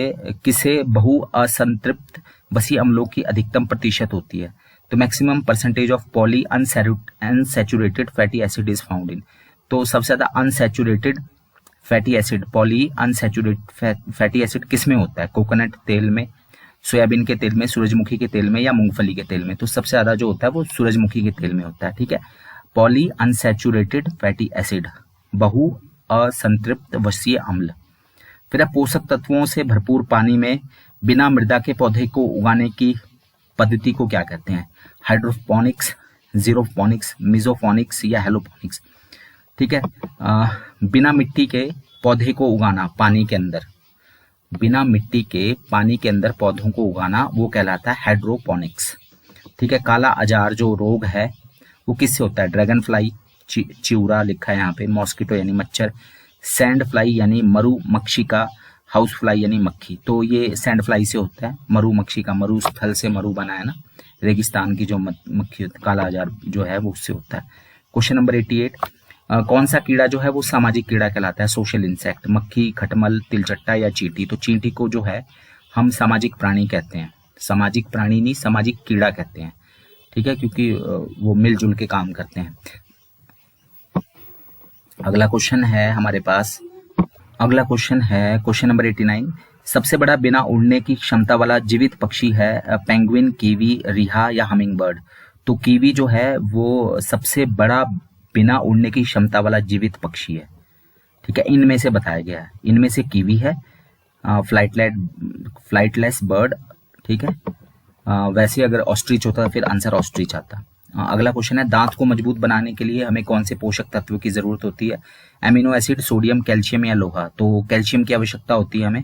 किसे बहु असंतृप्त वसीय अम्लों की अधिकतम प्रतिशत होती है, तो maximum percentage of poly unsaturated fatty acid is found in, तो सबसे ज्यादा unsaturated fatty acid, poly unsaturated fatty acid किस में होता है, कोकोनट तेल में, सोयाबीन के तेल में, सूरजमुखी के तेल में या मूंगफली के तेल में, तो सबसे ज्यादा जो होता है वो सूरजमुखी के तेल में होता है, ठीक है। पॉली अनसैचुरेटेड फैटी एसिड, बहु असंतृप्त वसीय अम्ल। फिर पोषक तत्वों से भरपूर पानी में बिना मृदा के पौधे को उगाने की पद्धति को क्या कहते हैं, हाइड्रोपोनिक्स, जीरोपोनिक्स, मिजोपोनिक्स या हेलोपोनिक्स, ठीक है। बिना मिट्टी के पौधे को उगाना पानी के अंदर, बिना मिट्टी के पानी के अंदर पौधों को उगाना वो कहलाता है हाइड्रोपोनिक्स, ठीक है। काला अजार जो रोग है वो किससे होता है, ड्रैगन फ्लाई, चिउरा लिखा है यहाँ पे, मॉस्किटो यानी मच्छर, सैंड फ्लाई यानी मरु मक्खी का, हाउस फ्लाई यानी मक्खी, तो ये सैंड फ्लाई से होता है, मरु मक्खी का, मरु स्थल से मरु बना है ना, रेगिस्तान की जो मक्खी, काला अजार जो है वो उससे होता है। क्वेश्चन नंबर 88, कौन सा कीड़ा जो है वो सामाजिक कीड़ा कहलाता है, सोशल इंसेक्ट, मक्खी, खटमल, तिलचट्टा या चींटी, तो चींटी को जो है हम सामाजिक प्राणी कहते हैं, सामाजिक प्राणी नहीं सामाजिक कीड़ा कहते हैं, ठीक है, क्योंकि वो मिलजुल के काम करते हैं। अगला क्वेश्चन है हमारे पास, अगला क्वेश्चन है क्वेश्चन नंबर 89, सबसे बड़ा बिना उड़ने की क्षमता वाला जीवित पक्षी है पेंगुइन, कीवी, रिहा या हमिंग बर्ड, तो कीवी जो है वो सबसे बड़ा बिना उड़ने की क्षमता वाला जीवित पक्षी है, ठीक है। इनमें से बताया गया है, इनमें से कीवी है, फ्लाइटलेस बर्ड, ठीक है। वैसे अगर ऑस्ट्रिच होता फिर आंसर ऑस्ट्रिच आता। अगला क्वेश्चन है, दांत को मजबूत बनाने के लिए हमें कौन से पोषक तत्व की जरूरत होती है, एमिनो एसिड, सोडियम, कैल्शियम या लोहा, तो कैल्शियम की आवश्यकता होती है हमें,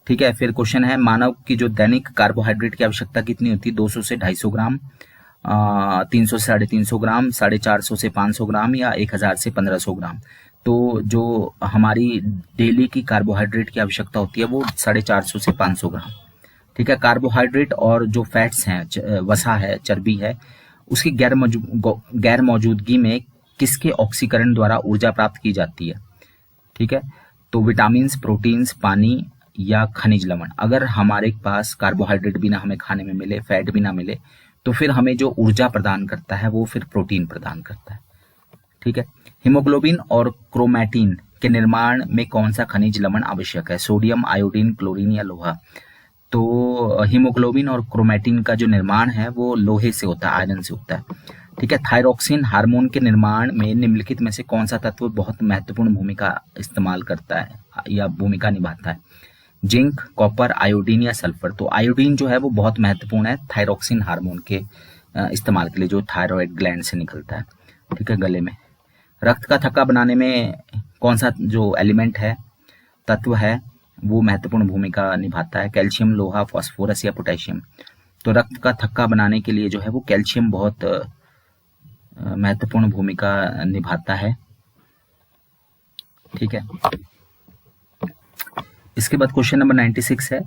ठीक है। फिर क्वेश्चन है, मानव की जो दैनिक कार्बोहाइड्रेट की आवश्यकता कितनी होती है, 200 से 250 ग्राम, 300 से 350 ग्राम, 450 से 500 ग्राम या 1000 से 1500 ग्राम, तो जो हमारी डेली की कार्बोहाइड्रेट की आवश्यकता होती है वो 450 से 500 ग्राम, ठीक है। कार्बोहाइड्रेट और जो फैट्स हैं, वसा है, चर्बी है, उसकी गैर मौजूदगी में किसके ऑक्सीकरण द्वारा ऊर्जा प्राप्त की जाती है, ठीक है, तो विटामिन, प्रोटीन्स, पानी या खनिज लवण। अगर हमारे पास कार्बोहाइड्रेट भी ना हमें खाने में मिले, फैट भी ना मिले, तो फिर हमें जो ऊर्जा प्रदान करता है वो फिर प्रोटीन प्रदान करता है, ठीक है। हीमोग्लोबिन और क्रोमैटिन के निर्माण में कौन सा खनिज लवण आवश्यक है, सोडियम, आयोडीन, क्लोरीन या लोहा, तो हीमोग्लोबिन और क्रोमैटिन का जो निर्माण है वो लोहे से होता है, आयरन से होता है, ठीक है। थायरोक्सिन हार्मोन के निर्माण में निम्नलिखित में से कौन सा तत्व बहुत महत्वपूर्ण भूमिका इस्तेमाल करता है या भूमिका निभाता है, जिंक, कॉपर, आयोडीन या सल्फर। तो आयोडीन जो है वो बहुत महत्वपूर्ण है थायरोक्सिन हार्मोन के इस्तेमाल के लिए, जो थायराइड ग्लैंड से निकलता है, ठीक है, गले में। रक्त का थक्का बनाने में कौन सा जो एलिमेंट है, तत्व है, वो महत्वपूर्ण भूमिका निभाता है? कैल्शियम, लोहा, फास्फोरस या पोटेशियम। तो रक्त का थक्का बनाने के लिए जो है वो कैल्शियम बहुत महत्वपूर्ण भूमिका निभाता है, ठीक है। इसके बाद क्वेश्चन नंबर 96 है,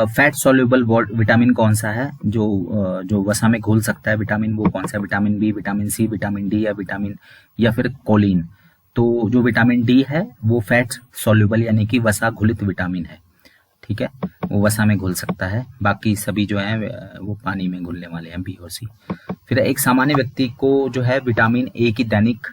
फैट सॉल्युबल विटामिन कौन सा है जो वसा में घुल सकता है विटामिन, वो कौन सा है? Vitamin B, vitamin C, vitamin D या फिर कोलिन। तो जो विटामिन डी है वो फैट सॉल्युबल यानी कि वसा घुलित विटामिन है, ठीक है, वो वसा में घुल सकता है। बाकी सभी जो है वो पानी में घुलने वाले हैं, बी और सी। फिर एक सामान्य व्यक्ति को जो है विटामिन ए की दैनिक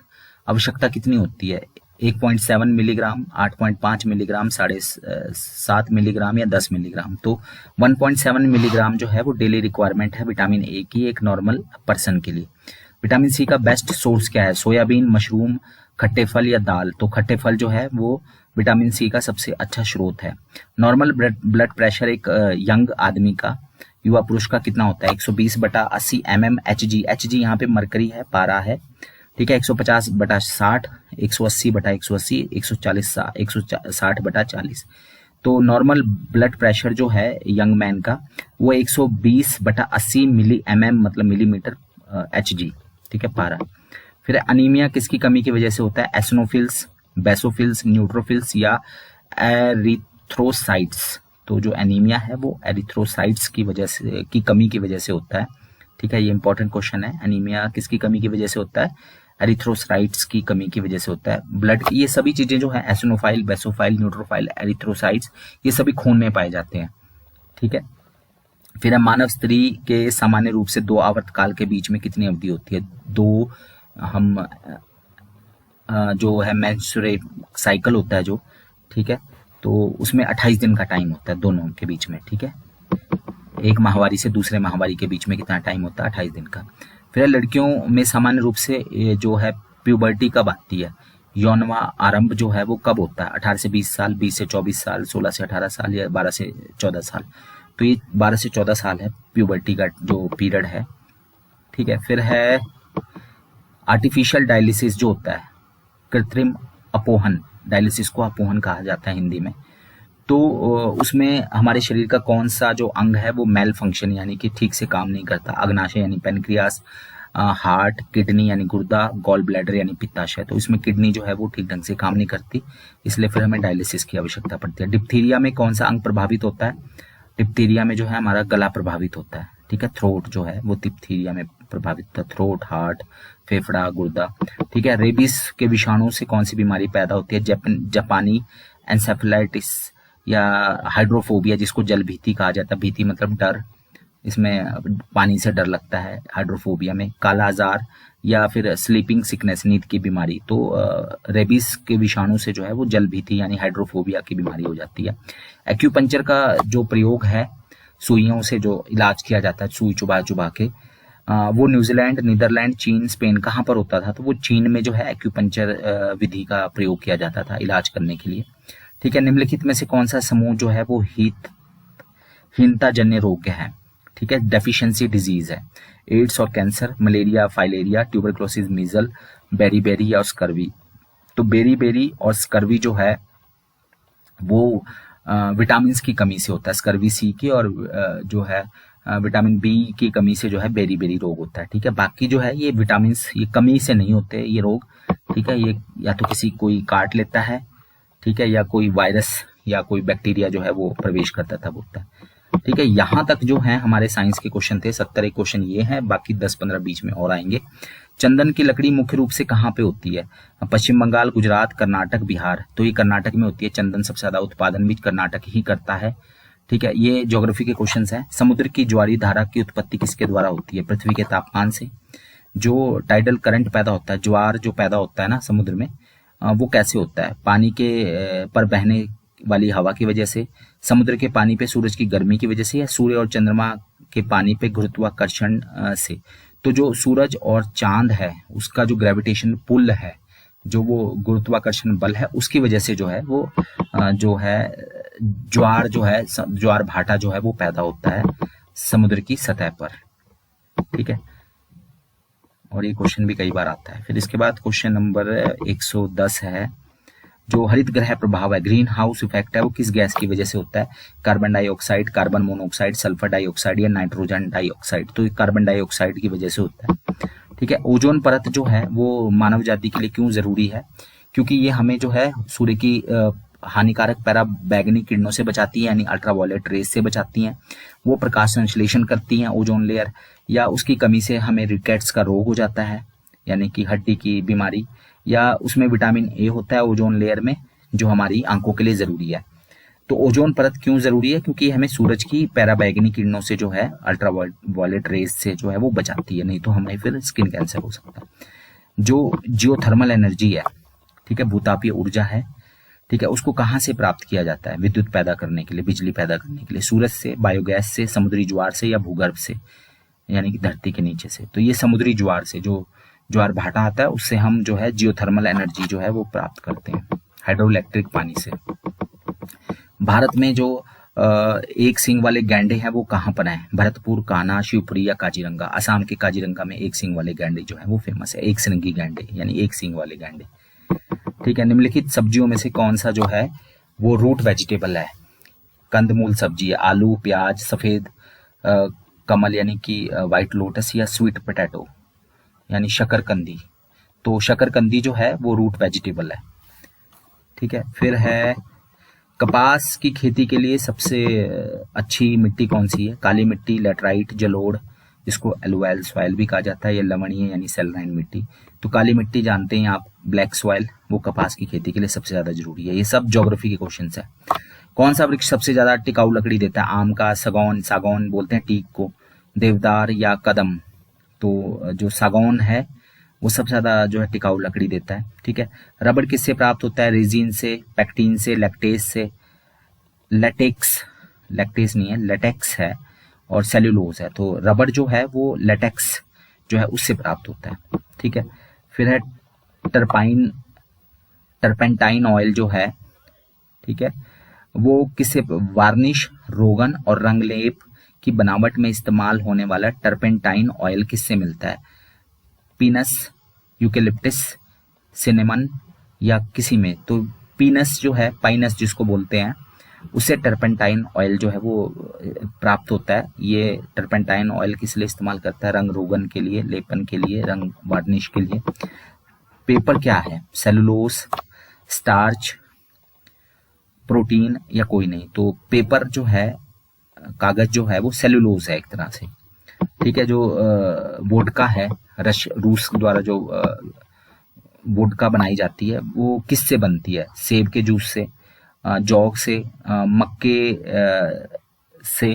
आवश्यकता कितनी होती है? 1.7 मिलीग्राम, 8.5 मिलीग्राम, 7.5 मिलीग्राम या 10 मिलीग्राम। तो 1.7 मिलीग्राम जो है वो डेली रिक्वायरमेंट है विटामिन ए की एक नॉर्मल पर्सन के लिए। विटामिन सी का बेस्ट सोर्स क्या है? सोयाबीन, मशरूम, खट्टे फल या दाल। तो खट्टे फल जो है वो विटामिन सी का सबसे अच्छा स्रोत है। नॉर्मल ब्लड प्रेशर एक यंग आदमी का, युवा पुरुष का कितना होता है? 120/80 mm Hg। Hg यहाँ पे मरकरी है, पारा है, ठीक है। 150/60, 180/180, 160/40। तो नॉर्मल ब्लड प्रेशर जो है यंग मैन का वो 120/80 मिली mm मतलब मिलीमीटर Hg, ठीक है, पारा। फिर अनीमिया किसकी कमी की वजह से होता है? एसिनोफिल्स, बेसोफिल्स, न्यूट्रोफिल्स या एरिथ्रोसाइट्स। तो जो एनीमिया है वो एरिथ्रोसाइट्स की वजह से, की कमी की वजह से होता है, ठीक है। ये इंपॉर्टेंट क्वेश्चन है, एनीमिया किसकी कमी की वजह से होता है? एरिथ्रोसाइट्स की कमी की वजह से होता है। ब्लड, ये सभी चीजें जो है एसिनोफाइल, बेसोफाइल, न्यूट्रोफाइल, एरिथ्रोसाइट्स, ये सभी खून में पाए जाते हैं, ठीक है। फिर मानव स्त्री के सामान्य रूप से 2 आवर्तकाल के बीच में कितनी अवधि होती है? 2 हम जो है मेंस्ट्रुएट साइकिल होता है जो, ठीक है, तो उसमें 28 दिन का टाइम होता है दोनों के बीच में, ठीक है। एक माहवारी से दूसरे माहवारी के बीच में कितना टाइम होता है? 28 दिन का। फिर लड़कियों में सामान्य रूप से जो है प्यूबर्टी कब आती है? यौनवा आरंभ जो है वो कब होता है? 18 से 20 साल, 20 से 24 साल, 16 से 18 साल या 12 से 14 साल। तो ये 12 से 14 साल है प्यूबर्टी का जो पीरियड है, ठीक है। फिर है आर्टिफिशियल डायलिसिस जो होता है, कृत्रिम अपोहन, डायलिसिस को अपोहन कहा जाता है हिंदी में। तो उसमें हमारे शरीर का कौन सा जो अंग है वो मेल फंक्शन यानी कि ठीक से काम नहीं करता? अग्नाशय यानी पेनक्रियास, हार्ट, किडनी यानी गुर्दा, गॉल ब्लैडर यानी पित्ताशय। तो इसमें किडनी जो है वो ठीक ढंग से काम नहीं करती, इसलिए फिर हमें डायलिसिस की आवश्यकता पड़ती है। डिप्थीरिया में कौन सा अंग प्रभावित होता है? डिप्थीरिया में जो है हमारा गला प्रभावित होता है, ठीक है। थ्रोट जो है वो डिप्थीरिया में प्रभावित होता है, थ्रोट, हार्ट, फेफड़ा, गुर्दा, ठीक है। रेबीज के विषाणु से कौन सी बीमारी पैदा होती है? जापानी एंसेफेलाइटिस या हाइड्रोफोबिया, जिसको जल भीति कहा जाता है। भीति मतलब डर, इसमें पानी से डर लगता है हाइड्रोफोबिया में। काला आजार या फिर स्लीपिंग सिकनेस, नींद की बीमारी। तो रेबीज के विषाणु से जो है वो जल भीति यानी हाइड्रोफोबिया की बीमारी हो जाती है। एक्यूपंक्चर का जो प्रयोग है, सुइयों से जो इलाज किया जाता है, सुई चुभा चुभा के, वो न्यूजीलैंड, नीदरलैंड, चीन, स्पेन कहाँ पर होता था? तो वो चीन में जो है एक्यूपंक्चर विधि का प्रयोग किया जाता था इलाज करने के लिए, ठीक है। निम्नलिखित में से कौन सा समूह जो है वो हीनता जन्य रोग है? ठीक है, डेफिशिएंसी डिजीज है। एड्स और cancer, malaria, filaria, tuberculosis, measle, beriberi और स्कर्वी। तो बेरीबेरी और स्कर्वी जो है वो विटामिन की कमी से होता है, स्कर्वी सी की, और जो है विटामिन बी की कमी से जो है बेरीबेरी रोग होता है, ठीक है। बाकी जो है ये विटामिन ये कमी से नहीं होते ये रोग, ठीक है। ये या तो किसी कोई काट लेता है, ठीक है, या कोई वायरस या कोई बैक्टीरिया जो है वो प्रवेश करता था होता है, ठीक है। यहाँ तक जो है हमारे साइंस के क्वेश्चन थे। 70 क्वेश्चन ये हैं, बाकी 10-15 बीच में और आएंगे। चंदन की लकड़ी मुख्य रूप से कहाँ पे होती है? पश्चिम बंगाल, गुजरात, कर्नाटक, बिहार। तो ये कर्नाटक में होती है। चंदन सबसे ज्यादा उत्पादन भी कर्नाटक ही करता है, ठीक है। ये ज्योग्राफी के क्वेश्चन हैं। समुद्र की ज्वारी धारा की उत्पत्ति किसके द्वारा होती है? पृथ्वी के तापमान से। जो टाइडल करंट पैदा होता है, ज्वार जो पैदा होता है ना समुद्र में, वो कैसे होता है? पानी के पर बहने वाली हवा की वजह से, समुद्र के पानी पे सूरज की गर्मी की वजह से, या सूर्य और चंद्रमा के पानी पे गुरुत्वाकर्षण से। तो जो सूरज और चांद है उसका जो ग्रेविटेशन पुल है जो वो गुरुत्वाकर्षण बल है उसकी वजह से जो है वो जो है ज्वार जो है ज्वार भाटा जो है वो पैदा होता है समुद्र की सतह पर। ठीक है, और ये क्वेश्चन भी कई बार आता है। फिर इसके बाद क्वेश्चन नंबर 110 है, जो हरित ग्रह प्रभाव है, ग्रीन हाउस इफेक्ट है, वो किस गैस की वजह से होता है? Carbon dioxide, carbon monoxide, sulphur dioxide या नाइट्रोजन डाइऑक्साइड? तो ये कार्बन डाइऑक्साइड की वजह से होता है। ठीक है, ओजोन परत जो है वो मानव जाति के लिए क्यों जरूरी है? क्योंकि ये हमें जो है सूर्य की हानिकारक पराबैंगनी किरणों से बचाती है, यानी अल्ट्रावायलेट रेस से बचाती हैं। वो प्रकाश संश्लेषण करती हैं ओजोन लेयर, या उसकी कमी से हमें रिकेट्स का रोग हो जाता है, यानी कि हड्डी की बीमारी, या उसमें विटामिन ए होता है ओजोन लेयर में जो हमारी आंखों के लिए जरूरी है। तो ओजोन परत क्यों जरूरी है? क्योंकि हमें सूरज की पराबैंगनी किरणों से जो है अल्ट्रावायलेट रेस से जो है वो बचाती है, नहीं तो हमें फिर स्किन कैंसर हो सकता है। जो जियोथर्मल एनर्जी है, ठीक है, भूतापीय ऊर्जा है, ठीक है, उसको कहाँ से प्राप्त किया जाता है विद्युत पैदा करने के लिए, बिजली पैदा करने के लिए? सूरज से, बायोगैस से, समुद्री ज्वार से या भूगर्भ से, यानी कि धरती के नीचे से? तो ये समुद्री ज्वार से, जो ज्वार भाटा आता है उससे हम जो है जियोथर्मल एनर्जी जो है वो प्राप्त करते हैं, हाइड्रोइलेक्ट्रिक पानी से। भारत में जो एक सींग वाले गैंडे हैं वो कहाँ पर हैं? भरतपुर, कान्हा, शिवपुरी या काजीरंगा? असम के काजीरंगा में एक सींग वाले गैंडे जो है वो फेमस है, एक सिंगी गैंडे यानी एक सींग वाले गैंडे। ठीक है, निम्नलिखित सब्जियों में से कौन सा जो है वो रूट वेजिटेबल है? कंदमूल सब्जी है, आलू, प्याज, सफेद कमल यानी कि व्हाइट लोटस, या स्वीट पोटैटो यानी शकरकंदी? तो शकरकंदी जो है वो रूट वेजिटेबल है। ठीक है, फिर है कपास की खेती के लिए सबसे अच्छी मिट्टी कौन सी है? काली मिट्टी, लेटराइट, जलोढ़, जिसको एलुवाइल सॉइल भी कहा जाता है, या लवणीय यानी सैलिनाइन मिट्टी? तो काली मिट्टी जानते हैं आप, ब्लैक सॉइल, वो कपास की खेती के लिए सबसे ज्यादा जरूरी है। ये सब ज्योग्राफी के क्वेश्चन है। कौन सा वृक्ष सबसे ज्यादा टिकाऊ लकड़ी देता है? आम का, सागौन, सागौन बोलते हैं टीक को, देवदार या कदम? तो जो सागौन है वो सबसे ज्यादा जो है टिकाऊ लकड़ी देता है। ठीक है, रबड़ किससे प्राप्त होता है? रेजिन से, पैक्टीन से, लैक्टेस से, लेटेक्स, लैक्टेस नहीं है, लेटेक्स है, और सेल्यूलोज है। तो रबड़ जो है वो लेटेक्स जो है उससे प्राप्त होता है। ठीक है, फिर है टर्पेंटाइन ऑयल जो है, ठीक है, वो किससे? वार्निश, रोगन और रंगलेप की बनावट में इस्तेमाल होने वाला टर्पेंटाइन ऑयल किससे मिलता है? पीनस, यूकेलिप्टिस, सिनेमन या किसी में? तो पीनस जो है, पाइनस जिसको बोलते हैं, उससे टर्पेंटाइन ऑयल जो है वो प्राप्त होता है। ये टर्पेंटाइन ऑयल किस लिए इस्तेमाल करता है? रंग रोगन के लिए, लेपन के लिए, रंग वार्निश के लिए। पेपर क्या है? सेलुलोस, स्टार्च, प्रोटीन या कोई नहीं? तो पेपर जो है, कागज जो है वो सेलुलोज है एक तरह से। ठीक है, जो वोडका है, रूस द्वारा जो वोडका बनाई जाती है वो किससे बनती है? सेब के जूस से, जौ से, मक्के से,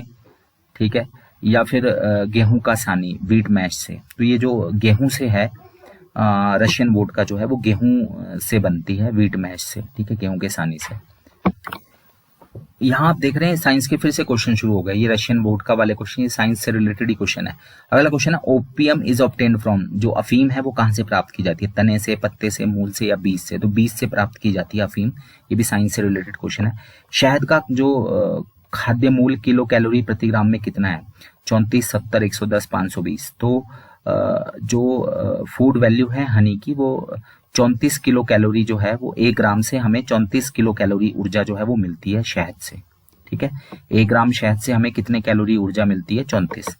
ठीक है, या फिर गेहूं का सानी, व्हीट मैश से? तो ये जो गेहूं से है, रशियन वोडका जो है वो गेहूं से बनती है, व्हीट मैश से, ठीक है, गेहूं के सानी से। यहाँ आप देख रहे हैं साइंस के फिर से क्वेश्चन शुरू हो गए। ये रशियन वोडका वाले क्वेश्चन, ये साइंस से रिलेटेड ही क्वेश्चन है। अगला क्वेश्चन है, ओपियम इज ऑब्टेन्ड फ्रॉम, जो अफीम है वो कहाँ से प्राप्त की जाती है? तने से, पत्ते से, मूल से या बीज से? तो बीज से प्राप्त की जाती है अफीम। ये भी साइंस से रिलेटेड क्वेश्चन है। शहद का जो खाद्य मूल किलो कैलोरी प्रति ग्राम में कितना है? 34, 70, 110, 520? तो जो फूड वैल्यू है हनी की वो 34 किलो कैलोरी जो है वो 1 ग्राम से हमें 34 किलो कैलोरी ऊर्जा जो है वो मिलती है शहद से। ठीक है, 1 ग्राम शहद से हमें कितने कैलोरी ऊर्जा मिलती है? 34।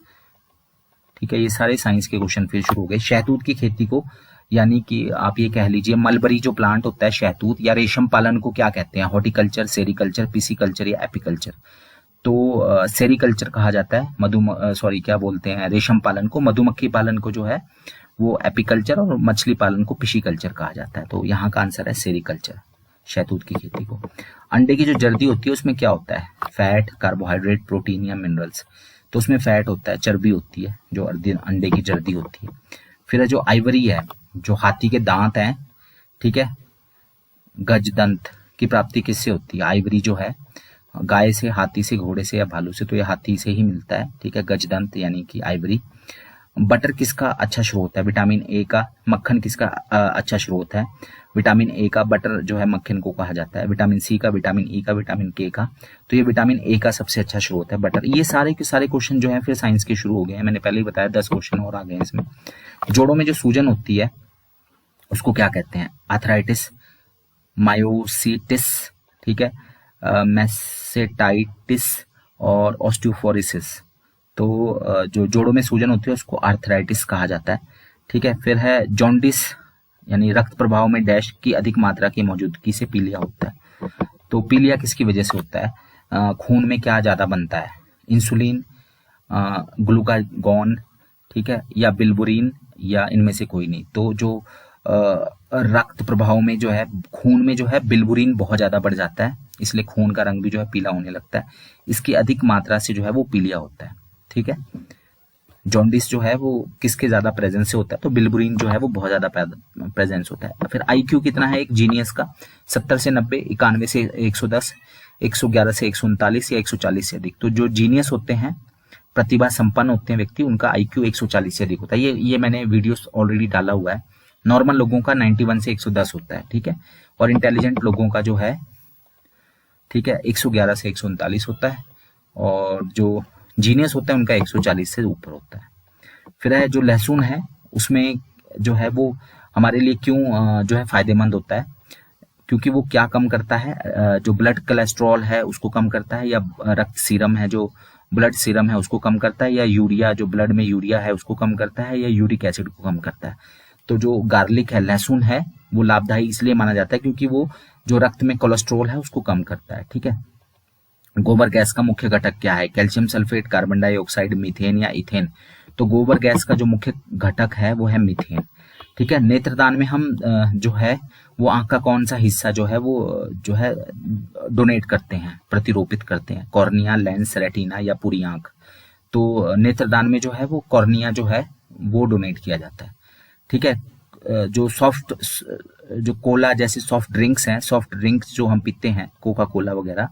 ठीक है, ये सारे साइंस के क्वेश्चन फिर शुरू हो गए। शहतूत की खेती को, यानी कि आप ये कह लीजिए मलबरी जो प्लांट होता है शहतूत या रेशम पालन को क्या कहते हैं? हॉर्टिकल्चर, सेरिकल्चर, पिसिकल्चर या एपिकल्चर? तो सेरिकल्चर कहा जाता है। क्या बोलते हैं रेशम पालन को? मधुमक्खी पालन को जो है वो एपिकल्चर, और मछली पालन को पिशिकल्चर कहा जाता है। तो यहाँ का आंसर है सेरिकल्चर, शहतूत की खेती को। अंडे की जो जर्दी होती है उसमें क्या होता है? फैट, कार्बोहाइड्रेट, प्रोटीन या मिनरल्स? तो उसमें फैट होता है, चर्बी होती है जो अंडे की जर्दी होती है। फिर जो आइवरी है, जो हाथी के दांत हैं, ठीक है, गजदंत की प्राप्ति किससे होती है? आइवरी जो है गाय से, हाथी से, घोड़े से या भालू से? तो ये हाथी से ही मिलता है। ठीक है, गजदंत यानी कि आइवरी। बटर किसका अच्छा स्रोत है? विटामिन ए का। मक्खन किसका अच्छा स्रोत है? विटामिन ए का। बटर जो है मक्खन को कहा जाता है। विटामिन सी का, विटामिन ई का, विटामिन के का। तो ये विटामिन ए का सबसे अच्छा स्रोत है बटर। ये सारे के सारे क्वेश्चन जो है फिर साइंस के शुरू हो गए हैं। मैंने पहले ही बताया 10 क्वेश्चन और आ गए हैं इसमें। जोड़ों में जो सूजन होती है उसको क्या कहते हैं? आर्थराइटिस, मायोसिटिस, ठीक है, मेसेटाइटिस और ऑस्टियोफोरोसिस। तो जो जोड़ों में सूजन होती है उसको आर्थराइटिस कहा जाता है, ठीक है। फिर है जॉन्डिस, यानी रक्त प्रभाव में डैश की अधिक मात्रा की मौजूदगी से पीलिया होता है। तो पीलिया किसकी वजह से होता है? खून में क्या ज्यादा बनता है? इंसुलिन, ग्लूकागॉन, ठीक है, या बिल्बुरीन, या इनमें से कोई नहीं। तो जो रक्त प्रभाव में जो है, खून में जो है बिल्बुरीन बहुत ज्यादा बढ़ जाता है, इसलिए खून का रंग भी जो है पीला होने लगता है। इसकी अधिक मात्रा से जो है वो पीलिया होता है, ठीक है। जॉन्डिस जो है वो किसके ज्यादा प्रेजेंस से होता है? तो बिल्बुरीन जो है वो बहुत ज्यादा प्रेजेंस होता है। फिर आईक्यू कितना है एक जीनियस का? 70 से 90, 91 से 110, 111 से 139 या 140 से अधिक। तो जो जीनियस होते हैं, प्रतिभा संपन्न होते हैं व्यक्ति, उनका आईक्यू 140 से अधिक होता है। ये मैंने वीडियोस ऑलरेडी डाला हुआ है। नॉर्मल लोगों का 91 से 110 होता है, ठीक है। और इंटेलिजेंट लोगों का जो है, ठीक है, 111 से 139 होता है। और जो जीनियस होता है उनका 140 से ऊपर होता है। फिर है जो लहसुन है, उसमें जो है वो हमारे लिए क्यों जो है फायदेमंद होता है? क्योंकि वो क्या कम करता है? जो ब्लड कोलेस्ट्रॉल है उसको कम करता है, या रक्त सीरम है, जो ब्लड सीरम है उसको कम करता है, या यूरिया, जो ब्लड में यूरिया है उसको कम करता है, या यूरिक एसिड को कम करता है। तो जो गार्लिक है, लहसुन है, वो लाभदायी इसलिए माना जाता है क्योंकि वो जो रक्त में कोलेस्ट्रॉल है उसको कम करता है, ठीक है। गोबर गैस का मुख्य घटक क्या है? Calcium sulphate, carbon dioxide, methane या इथेन? तो गोबर गैस का जो मुख्य घटक है वो है मीथेन, ठीक है। नेत्रदान में हम जो है वो आंख का कौन सा हिस्सा जो है वो जो है डोनेट करते हैं, प्रतिरोपित करते हैं? कॉर्निया, लेंस, रेटिना या पूरी आंख? तो नेत्रदान में जो है वो कॉर्निया जो है वो डोनेट किया जाता है, ठीक है। जो सॉफ्ट, जो कोला जैसे सॉफ्ट ड्रिंक्स हैं, सॉफ्ट ड्रिंक्स जो हम पीते हैं, कोका कोला वगैरह,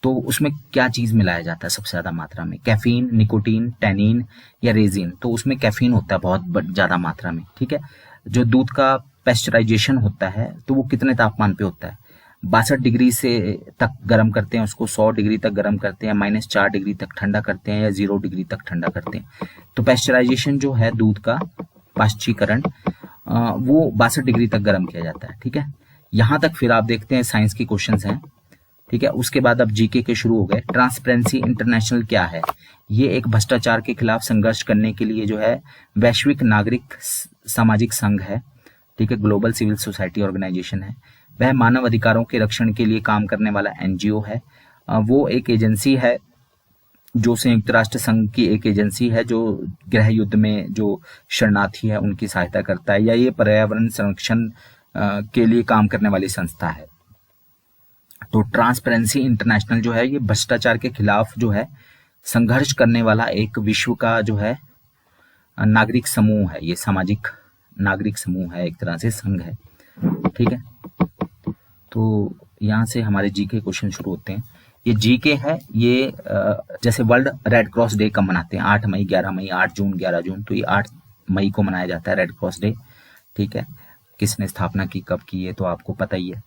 तो उसमें क्या चीज मिलाया जाता है सबसे ज्यादा मात्रा में? कैफीन, निकोटीन, टैनिन या रेजिन? तो उसमें कैफीन होता है बहुत ज्यादा मात्रा में, ठीक है। जो दूध का पेस्चराइजेशन होता है तो वो कितने तापमान पे होता है? 62 डिग्री से तक गर्म करते हैं उसको, 100 डिग्री तक गर्म करते हैं, -4 डिग्री तक ठंडा करते हैं, या 0 डिग्री तक ठंडा करते हैं। तो पेस्चराइजेशन जो है दूध का पाश्चीकरण, वो 62 डिग्री तक गर्म किया जाता है, ठीक है। यहां तक फिर आप देखते हैं साइंस के क्वेश्चंस हैं, ठीक है। उसके बाद अब जीके के शुरू हो गए। ट्रांसपेरेंसी इंटरनेशनल क्या है? ये एक भ्रष्टाचार के खिलाफ संघर्ष करने के लिए जो है वैश्विक नागरिक सामाजिक संघ है, ठीक है, ग्लोबल सिविल सोसाइटी ऑर्गेनाइजेशन है। वह मानव अधिकारों के रक्षण के लिए काम करने वाला एनजीओ है। वो एक एजेंसी है जो संयुक्त राष्ट्र संघ की एक एजेंसी है जो गृह युद्ध में जो शरणार्थी है उनकी सहायता करता है, या ये पर्यावरण संरक्षण के लिए काम करने वाली संस्था है। तो ट्रांसपेरेंसी इंटरनेशनल जो है ये भ्रष्टाचार के खिलाफ जो है संघर्ष करने वाला एक विश्व का जो है नागरिक समूह है। ये सामाजिक नागरिक समूह है, एक तरह से संघ है, ठीक है। तो यहाँ से हमारे जीके क्वेश्चन शुरू होते हैं। ये जीके है, ये जैसे वर्ल्ड रेड क्रॉस डे कब मनाते हैं? 8 मई, 11 मई, 8 जून, 11 जून। तो ये 8 मई को मनाया जाता है रेड क्रॉस डे, ठीक है। किसने स्थापना की, कब की, ये तो आपको पता ही है।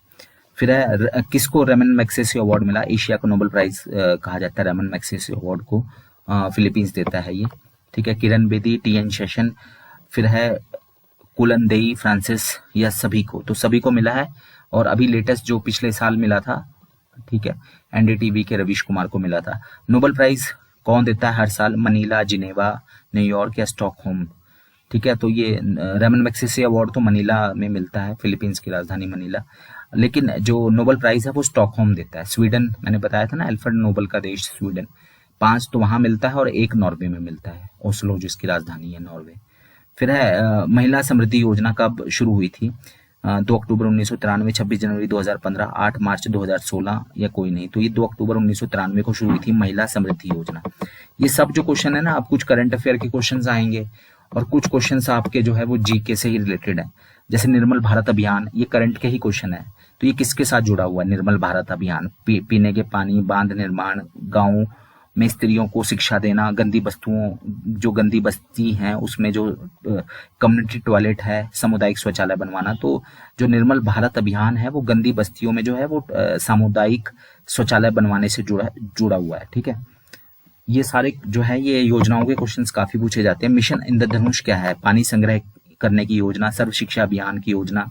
फिर है किसको रेमन मैग्सेसे अवार्ड मिला? एशिया को नोबेल प्राइज कहा जाता है रेमन मैग्सेसे अवार्ड को, फिलीपींस देता है ये, ठीक है। किरण बेदी, टीएन शेषन, फिर है कुलनदेई फ्रांसिस, या सभी को? तो सभी को मिला है। और अभी लेटेस्ट जो पिछले साल मिला था, ठीक है, एनडीटीवी के रवीश कुमार को मिला था। नोबेल प्राइज कौन देता है हर साल? मनीला, जिनेवा, न्यूयॉर्क या स्टॉकहोम? ठीक है, तो ये रेमन मैग्सेसे अवार्ड तो मनीला में मिलता है, फिलीपींस की राजधानी मनीला। लेकिन जो नोबेल प्राइज है वो स्टॉकहोम देता है। स्वीडन, मैंने बताया था ना, अल्फ्रेड नोबेल का देश स्वीडन। 5 तो वहां मिलता है और 1 नॉर्वे में मिलता है, ओस्लो जिसकी राजधानी है नॉर्वे। फिर है महिला समृद्धि योजना कब शुरू हुई थी? 2 अक्टूबर 1993, 26 जनवरी 2015, 8 मार्च 2016 या कोई नहीं? तो ये 2 अक्टूबर 1993 को शुरू हुई थी महिला समृद्धि योजना। ये सब जो क्वेश्चन है ना, आप कुछ करंट अफेयर के क्वेश्चन आएंगे और कुछ क्वेश्चन आपके जो है वो जीके से ही रिलेटेड है। जैसे निर्मल भारत अभियान, ये करंट के ही क्वेश्चन है। तो ये किसके साथ जुड़ा हुआ है? निर्मल भारत अभियान, पीने के पानी, बांध निर्माण, गाँव में स्त्रियों को शिक्षा देना, गंदी वस्तुओं, जो गंदी बस्ती हैं उसमें जो कम्युनिटी टॉयलेट है, सामुदायिक शौचालय बनवाना। तो जो निर्मल भारत अभियान है वो गंदी बस्तियों में जो है वो सामुदायिक शौचालय बनवाने से जुड़ा हुआ है। ठीक है, ये सारे जो है ये योजनाओं के क्वेश्चंस काफी पूछे जाते हैं। मिशन इंद्रधनुष क्या है? पानी संग्रह करने की योजना, सर्व शिक्षा अभियान की योजना,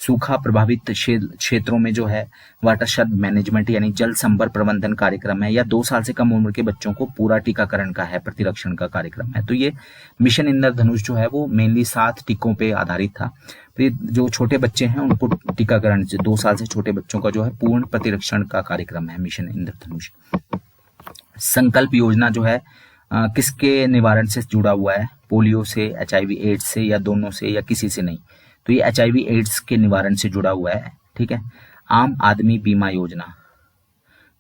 सूखा प्रभावित क्षेत्रों में जो है वाटरशेड मैनेजमेंट यानी जल संभर प्रबंधन कार्यक्रम है, या 2 साल से कम उम्र के बच्चों को पूरा टीकाकरण का है, प्रतिरक्षण का कार्यक्रम है। तो ये मिशन इंद्रधनुष जो है वो मेनली 7 टीकों पे आधारित था। तो जो छोटे बच्चे हैं उनको टीकाकरण, 2 साल से छोटे बच्चों का जो है पूर्ण प्रतिरक्षण का कार्यक्रम है मिशन इंद्रधनुष। संकल्प योजना जो है किसके निवारण से जुड़ा हुआ है? पोलियो से, HIV एड्स से, या दोनों से, या किसी से नहीं? तो ये HIV एड्स के निवारण से जुड़ा हुआ है। ठीक है। आम आदमी बीमा योजना,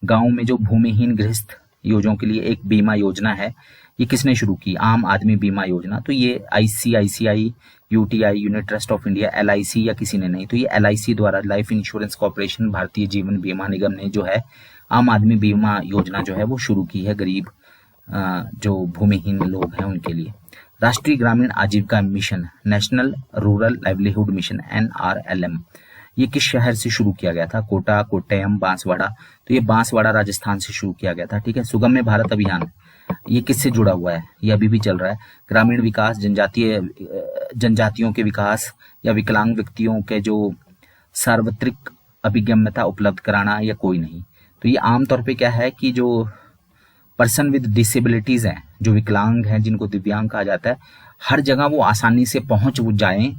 गांव में जो भूमिहीन गृहस्थ योजनाओं के लिए एक बीमा योजना है, ये किसने शुरू की? आम आदमी बीमा योजना। तो ये ICICI, UTI, unit trust of India, LIC, या किसी ने नहीं? तो ये LIC द्वारा, life insurance corporation, Bharatiya Jeevan बीमा निगम ने जो है आम आदमी बीमा योजना जो है वो शुरू की है गरीब जो भूमिहीन लोग हैं उनके लिए। राष्ट्रीय ग्रामीण आजीविका mission, national rural livelihood mission, NRLM, ये किस शहर से शुरू किया गया था? कोटा, कोट्टयम, बांसवाड़ा। तो ये बांसवाड़ा राजस्थान से शुरू किया गया था। ठीक है। सुगम्य भारत अभियान, ये किससे जुड़ा हुआ है? ये अभी भी चल रहा है। ग्रामीण विकास, जनजातियों के विकास या विकलांग व्यक्तियों के जो सार्वत्रिक अभिगम्यता उपलब्ध कराना, या कोई नहीं? तो ये आमतौर पे क्या है कि जो पर्सन विद डिसेबिलिटीज हैं, जो विकलांग हैं, जिनको दिव्यांग कहा जाता है, हर जगह वो आसानी से पहुंच जाएं।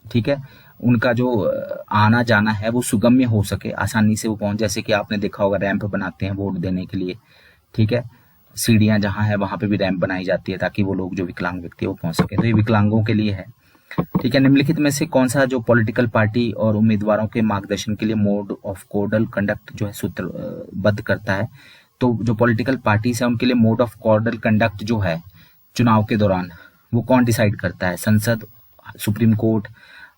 ठीक है। उनका जो आना जाना है वो सुगम्य हो सके, आसानी से वो पहुंच, जैसे कि आपने देखा होगा रैंप बनाते हैं वोट देने के लिए। ठीक है। सीढ़ियां जहां है वहां पे भी रैंप बनाई जाती है ताकि वो लोग जो विकलांग व्यक्ति है वो पहुंच सके। तो ये विकलांगों के लिए है। ठीक है। निम्नलिखित में से कौन सा जो पॉलिटिकल पार्टी और उम्मीदवारों के मार्गदर्शन के लिए मोड ऑफ कोडल कंडक्ट जो है सूत्रबद्ध करता है? तो जो पॉलिटिकल पार्टीज है उनके लिए मोड ऑफ कोडल कंडक्ट जो है चुनाव के दौरान वो कौन डिसाइड करता है? संसद, सुप्रीम कोर्ट,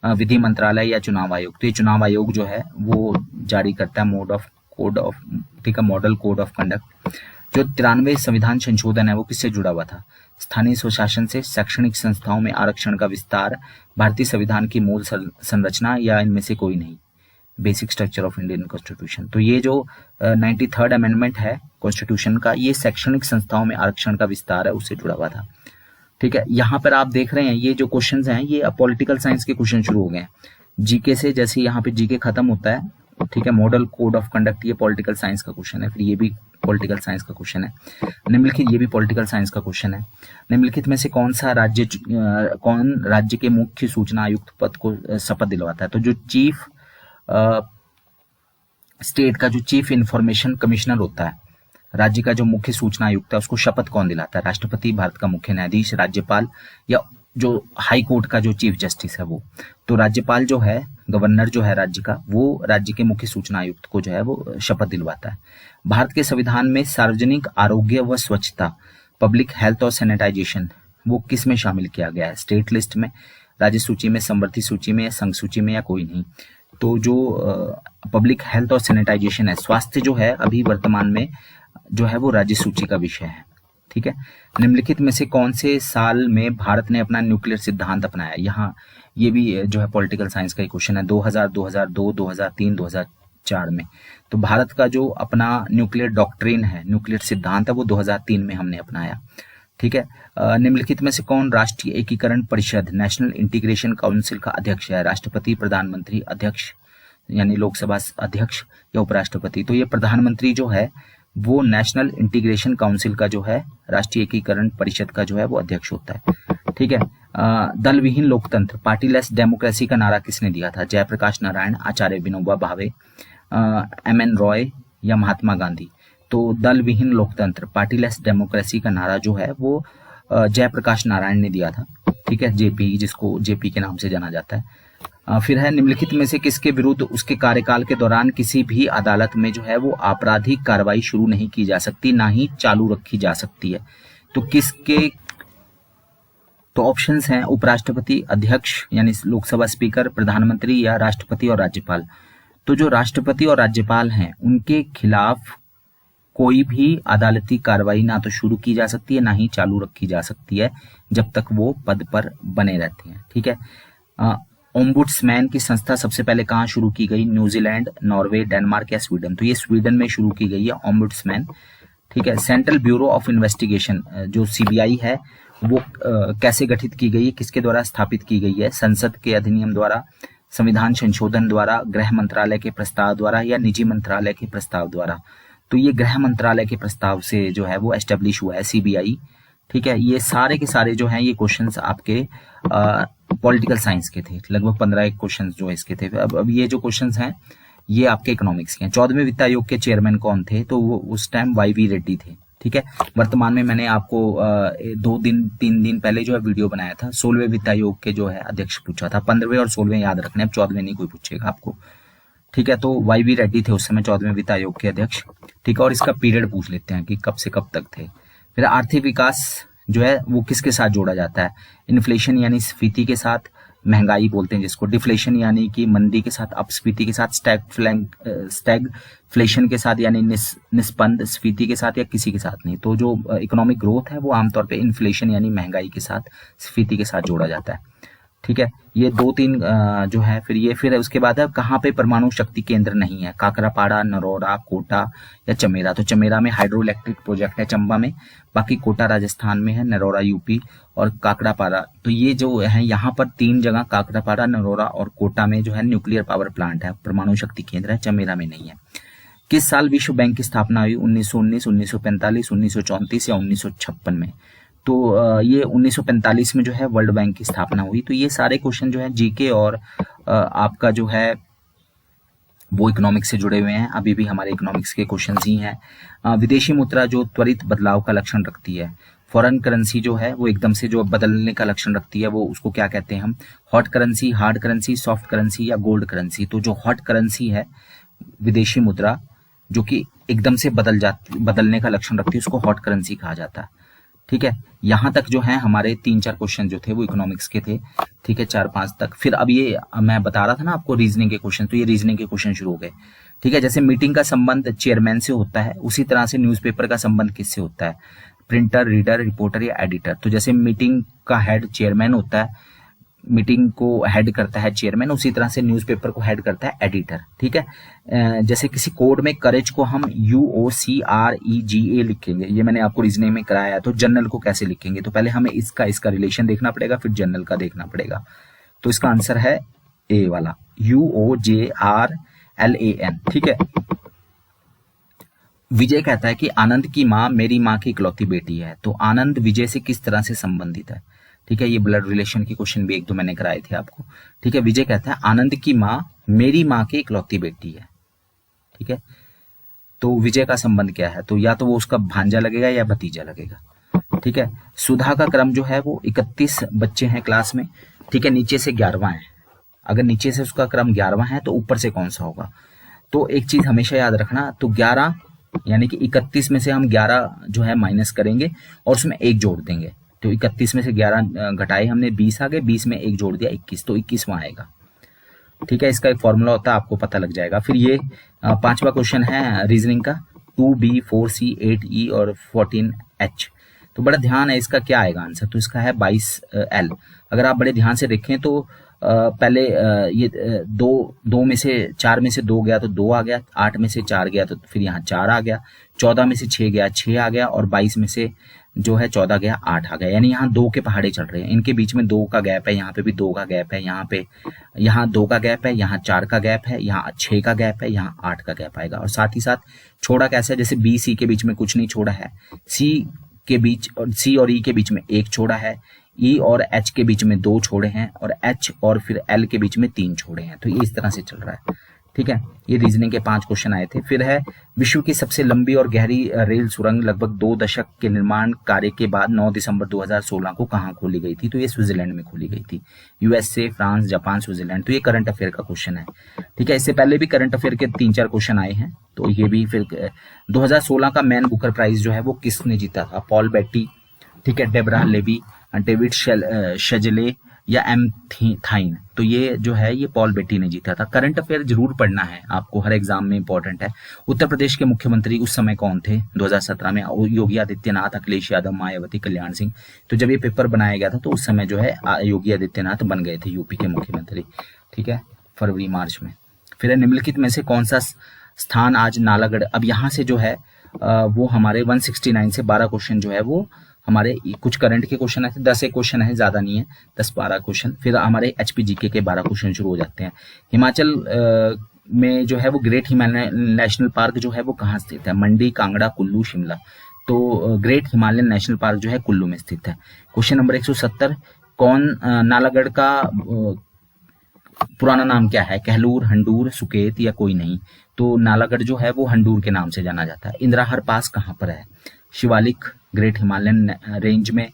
विधि मंत्रालय, या चुनाव आयोग? तो ये चुनाव आयोग जो है वो जारी करता है मॉडल कोड ऑफ कंडक्ट। जो 93 संविधान संशोधन है वो किससे जुड़ा हुआ था? स्थानीय स्वशासन से, शैक्षणिक संस्थाओं में आरक्षण का विस्तार, भारतीय संविधान की मूल संरचना, या इनमें से कोई नहीं? Basic structure of Indian constitution. तो ये जो 93rd अमेंडमेंट है कॉन्स्टिट्यूशन का, ये शैक्षणिक संस्थाओं में आरक्षण का विस्तार है उससे जुड़ा हुआ था। ठीक है। यहाँ पर आप देख रहे हैं ये जो क्वेश्चंस हैं ये पॉलिटिकल साइंस के क्वेश्चन शुरू हो गए हैं जीके से। जैसे यहाँ पे जीके खत्म होता है, ठीक है, मॉडल कोड ऑफ कंडक्ट ये पॉलिटिकल साइंस का क्वेश्चन है, फिर ये भी पॉलिटिकल साइंस का क्वेश्चन है। निम्नलिखित, ये भी पॉलिटिकल साइंस का क्वेश्चन है। निम्नलिखित में से कौन राज्य के मुख्य सूचना आयुक्त पद को शपथ दिलवाता है? तो जो चीफ स्टेट का जो चीफ इंफॉर्मेशन कमिश्नर होता है, राज्य का जो मुख्य सूचना आयुक्त है, उसको शपथ कौन दिलाता है? राष्ट्रपति, भारत का मुख्य न्यायाधीश, राज्यपाल, या जो हाई कोर्ट का जो चीफ जस्टिस है वो? तो राज्यपाल जो है, गवर्नर जो है राज्य का, वो राज्य के मुख्य सूचना आयुक्त को जो है वो शपथ दिलवाता है। भारत के संविधान में सार्वजनिक आरोग्य व स्वच्छता, पब्लिक हेल्थ और सैनिटाइजेशन, वो किस में शामिल किया गया है? स्टेट लिस्ट में, राज्य सूची में, समवर्ती सूची में, या संघ सूची में, या कोई नहीं? तो जो पब्लिक हेल्थ और सैनिटाइजेशन है, स्वास्थ्य जो है, अभी वर्तमान में जो है वो राज्य सूची का विषय है। ठीक है। निम्नलिखित में से कौन से साल में भारत ने अपना न्यूक्लियर सिद्धांत अपनाया? यहाँ ये भी जो है पॉलिटिकल साइंस का ही क्वेश्चन है। 2000, 2002, 2003, 2004 में। तो भारत का जो अपना न्यूक्लियर डॉक्ट्रिन है, न्यूक्लियर सिद्धांत है, वो 2003 में हमने अपनाया। ठीक है। निम्नलिखित में से कौन राष्ट्रीय एकीकरण परिषद, नेशनल इंटीग्रेशन काउंसिल का अध्यक्ष है? राष्ट्रपति, प्रधानमंत्री, अध्यक्ष यानी लोकसभा अध्यक्ष, या उपराष्ट्रपति? तो ये प्रधानमंत्री जो है वो नेशनल इंटीग्रेशन काउंसिल का जो है, राष्ट्रीय एकीकरण परिषद का जो है वो अध्यक्ष होता है। ठीक है। दल विहीन लोकतंत्र, पार्टीलेस डेमोक्रेसी का नारा किसने दिया था? जयप्रकाश नारायण, आचार्य विनोबा भावे, MN रॉय, या महात्मा गांधी? तो दल विहीन लोकतंत्र, पार्टीलेस डेमोक्रेसी का नारा जो है वो जयप्रकाश नारायण ने दिया था। ठीक है। JP, जिसको JP के नाम से जाना जाता है। फिर है निम्नलिखित में से किसके विरुद्ध उसके कार्यकाल के दौरान किसी भी अदालत में जो है वो आपराधिक कार्रवाई शुरू नहीं की जा सकती, ना ही चालू रखी जा सकती है? तो किसके? तो ऑप्शंस हैं उपराष्ट्रपति, अध्यक्ष यानी लोकसभा स्पीकर, प्रधानमंत्री, या राष्ट्रपति और राज्यपाल। तो जो राष्ट्रपति और राज्यपाल हैं उनके खिलाफ कोई भी अदालती कार्रवाई ना तो शुरू की जा सकती है ना ही चालू रखी जा सकती है जब तक वो पद पर बने रहते हैं। ठीक है। ओम्बुड्समैन की संस्था सबसे पहले कहाँ शुरू की गई? न्यूजीलैंड, नॉर्वे, डेनमार्क या स्वीडन? तो ये स्वीडन में शुरू की गई है ओम्बुड्समैन। ठीक है। सेंट्रल ब्यूरो ऑफ इन्वेस्टिगेशन जो सीबीआई है वो कैसे गठित की गई है, किसके द्वारा स्थापित की गई है? संसद के अधिनियम द्वारा, संविधान संशोधन द्वारा, गृह मंत्रालय के प्रस्ताव द्वारा या निजी मंत्रालय के प्रस्ताव द्वारा? तो ये गृह मंत्रालय के प्रस्ताव से जो है वो एस्टेब्लिश हुआ है सीबीआई। ठीक है। ये सारे के सारे जो हैं ये क्वेश्चंस आपके पॉलिटिकल साइंस के थे, लगभग 15 क्वेश्चंस जो इसके थे। अब ये जो क्वेश्चंस हैं ये आपके इकोनॉमिक्स के हैं। 14वें वित्त आयोग के चेयरमैन कौन थे? तो वो उस टाइम वाई.वी. रेड्डी थे। ठीक है। वर्तमान में मैंने आपको 3 दिन पहले जो है वीडियो बनाया था, 16वें वित्त आयोग के जो है अध्यक्ष पूछा था। 15वें और 16वें याद रखने, अब 14वें नहीं कोई पूछेगा आपको। ठीक है। तो वाई.वी. रेड्डी थे उस समय 14वें वित्त आयोग के अध्यक्ष। ठीक है। और इसका पीरियड पूछ लेते हैं कि कब से कब तक थे। फिर आर्थिक विकास जो है वो किसके साथ जोड़ा जाता है? इन्फ्लेशन यानी स्फीति के साथ, महंगाई बोलते हैं जिसको, डिफ्लेशन यानी कि मंदी के साथ, अपस्फीति के साथ, स्टैगफ्लेशन के साथ यानी निस्पंद स्फीति के साथ, या किसी के साथ नहीं। तो जो इकोनॉमिक ग्रोथ है वो आमतौर पे इन्फ्लेशन यानी महंगाई के साथ, स्फीति के साथ जोड़ा जाता है। ठीक है। ये 2-3 जो है फिर उसके बाद है कहाँ पे परमाणु शक्ति केंद्र नहीं है? काकरापाड़ा, नरोरा, कोटा या चमेरा? तो चमेरा में हाइड्रो इलेक्ट्रिक प्रोजेक्ट है चंबा में, बाकी कोटा राजस्थान में है, नरोरा यूपी और काकरापाड़ा। तो ये जो है यहाँ पर 3 जगह काकरापाड़ा, नरोरा और कोटा में जो है न्यूक्लियर पावर प्लांट है, परमाणु शक्ति केंद्र है, चमेरा में नहीं है। किस साल विश्व बैंक की स्थापना हुई? 1919, 1945, 1934 या 1956 में? तो ये 1945 में जो है वर्ल्ड बैंक की स्थापना हुई। तो ये सारे क्वेश्चन जो है जीके और आपका जो है वो इकोनॉमिक्स से जुड़े हुए हैं। अभी भी हमारे इकोनॉमिक्स के क्वेश्चन ही हैं। विदेशी मुद्रा जो त्वरित बदलाव का लक्षण रखती है, फॉरेन करेंसी जो है वो एकदम से जो बदलने का लक्षण रखती है वो उसको क्या कहते हैं हम? Hot currency, hard currency, soft currency या गोल्ड करेंसी? तो जो हॉट करेंसी है विदेशी मुद्रा जो कि एकदम से बदलने का लक्षण रखती है उसको हॉट करेंसी कहा जाता है। ठीक है। यहां तक जो है हमारे 3-4 क्वेश्चन जो थे वो इकोनॉमिक्स के थे। ठीक है। 4-5 तक। फिर अब ये मैं बता रहा था ना आपको रीजनिंग के क्वेश्चन, तो ये रीजनिंग के क्वेश्चन शुरू हो गए। ठीक है। जैसे मीटिंग का संबंध चेयरमैन से होता है, उसी तरह से न्यूज़पेपर का संबंध किससे होता है? प्रिंटर, रीडर, रिपोर्टर या एडिटर? तो जैसे मीटिंग का हेड चेयरमैन होता है, मीटिंग को हेड करता है चेयरमैन, उसी तरह से न्यूज़पेपर को हेड करता है एडिटर। ठीक है। जैसे किसी कोड में करेज को हम UOCREGA लिखेंगे, ये मैंने आपको रीजनिंग में कराया है। तो जनरल को कैसे लिखेंगे? तो पहले हमें इसका रिलेशन देखना पड़ेगा, फिर जनरल का देखना पड़ेगा। तो इसका आंसर है ए वाला, UOJRLAN। ठीक है। विजय कहता है कि आनंद की माँ मेरी माँ की इकलौती बेटी है। तो आनंद विजय से किस तरह से संबंधित है? ठीक है। ये ब्लड रिलेशन के क्वेश्चन भी 1-2 मैंने कराए थे आपको। ठीक है। विजय कहता है आनंद की माँ मेरी माँ की इकलौती बेटी है। ठीक है। तो विजय का संबंध क्या है? तो या तो वो उसका भांजा लगेगा या भतीजा लगेगा। ठीक है। सुधा का क्रम जो है वो 31 बच्चे हैं क्लास में। ठीक है। नीचे से 11वां है। अगर नीचे से उसका क्रम 11वां है तो ऊपर से कौन सा होगा? तो एक चीज हमेशा याद रखना, तो 11 यानी कि 31 में से हम 11 जो है माइनस करेंगे और उसमें 1 जोड़ देंगे। तो 31 में से 11 घटाए हमने, 20 आ गए, 20 में 1 जोड़ दिया 21, तो 21वां आएगा। ठीक है। इसका एक फॉर्मूला होता है, आपको पता लग जाएगा। फिर ये 5वां क्वेश्चन है रीजनिंग का, 2B, 4C, 8E और 14H। तो बड़ा ध्यान है, इसका क्या आएगा आंसर? तो इसका है 22L। अगर आप बड़े ध्यान से देखें तो पहले ये 2 में से 4 में से 2 गया तो 2 आ गया, 8 में से 4 गया तो फिर यहाँ 4 आ गया, 14 में से 6 गया 6 आ गया, और 22 में से जो है 14 गया 8 आ गया। यानी यहाँ 2 के पहाड़े चल रहे हैं, इनके बीच में 2 का गैप है, यहाँ पे भी 2 का गैप है, यहाँ 2 का गैप है, यहाँ 4 का गैप है, यहाँ 6 का गैप है, यहाँ 8 का गैप आएगा। और साथ ही साथ छोड़ा कैसे है? जैसे B C के बीच में कुछ नहीं छोड़ा है, C के बीच और C और E के बीच में 1 छोड़ा है, E और H के बीच में 2 छोड़े हैं, और H और फिर L के बीच में 3 छोड़े हैं। तो ये इस तरह से चल रहा है। ठीक है। ये रीजनिंग के 5 क्वेश्चन आए थे। फिर है विश्व की सबसे लंबी और गहरी रेल सुरंग लगभग 2 दशक के निर्माण कार्य के बाद 9 दिसंबर 2016 को कहाँ खोली गई थी? तो ये स्विट्जरलैंड में खोली गई थी। USA, France, Japan, Switzerland. तो ये करंट अफेयर का क्वेश्चन है। ठीक है। इससे पहले भी करंट अफेयर के 3-4 क्वेश्चन आए हैं, तो ये भी। फिर 2016 का मैन बुकर प्राइज जो है वो किसने जीता था? पॉल बेट्टी, ठीक है, डेबरा लेवी, डेविड शेजले, या एम्फीथाइन। तो ये जो है ये पॉल बेटी ने जीता था। करंट अफेयर जरूर पढ़ना है आपको, हर एग्जाम में इंपॉर्टेंट है। उत्तर प्रदेश के मुख्यमंत्री उस समय कौन थे 2017 में? योगी आदित्यनाथ, अखिलेश यादव, मायावती, कल्याण सिंह। तो जब ये पेपर बनाया गया था तो उस समय जो है योगी आदित्यनाथ बन गए थे यूपी के मुख्यमंत्री, ठीक है, फरवरी मार्च में। फिर निम्नलिखित में से कौन सा स्थान आज नालागढ़, अब यहाँ से जो है वो हमारे 169 से 12 क्वेश्चन जो है वो हमारे कुछ करंट के क्वेश्चन है, 10 एक क्वेश्चन है, ज्यादा नहीं है, 10-12 क्वेश्चन। फिर हमारे एचपीजीके के 12 क्वेश्चन शुरू हो जाते हैं। हिमाचल में जो है वो ग्रेट हिमालयन नेशनल पार्क जो है वो कहाँ स्थित है? मंडी, कांगड़ा, कुल्लू, शिमला। तो ग्रेट हिमालयन नेशनल पार्क जो है कुल्लू में स्थित है। क्वेश्चन नंबर 170, कौन नालागढ़ का पुराना नाम क्या है? कहलूर, हंडूर, सुकेत या कोई नहीं? तो नालागढ़ जो है वो हंडूर के नाम से जाना जाता है। इंद्राहर पास कहाँ पर है? शिवालिक, ग्रेट हिमालयन रेंज में,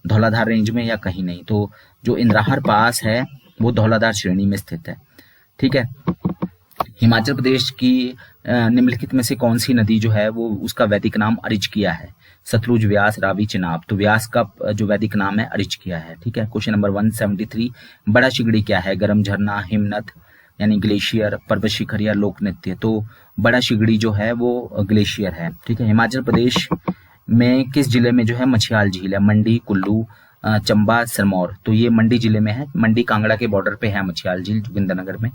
धौलाधार रेंज में या कहीं नहीं? तो जो इंद्राहर पास है वो धौलाधार श्रेणी में स्थित है, ठीक है। हिमाचल प्रदेश की निम्नलिखित में से कौन सी नदी जो है वो उसका वैदिक नाम अरिचकिया है? सतलुज, व्यास, रावी, चिनाब। तो व्यास का जो वैदिक नाम है अरिचकिया है, ठीक है। क्वेश्चन नंबर 173, बड़ा शिगड़ी क्या है? गर्म झरना, हिमनद यानी ग्लेशियर, पर्वत शिखर या लोक नृत्य? तो बड़ा शिगड़ी जो है वो ग्लेशियर है, ठीक है। हिमाचल प्रदेश में किस जिले में जो है मछियाल झील है? मंडी, कुल्लू, चंबा, सिरमौर। तो ये मंडी जिले में है, मंडी कांगड़ा के बॉर्डर पे है मछियाल झील, जोगिंद्रनगर में,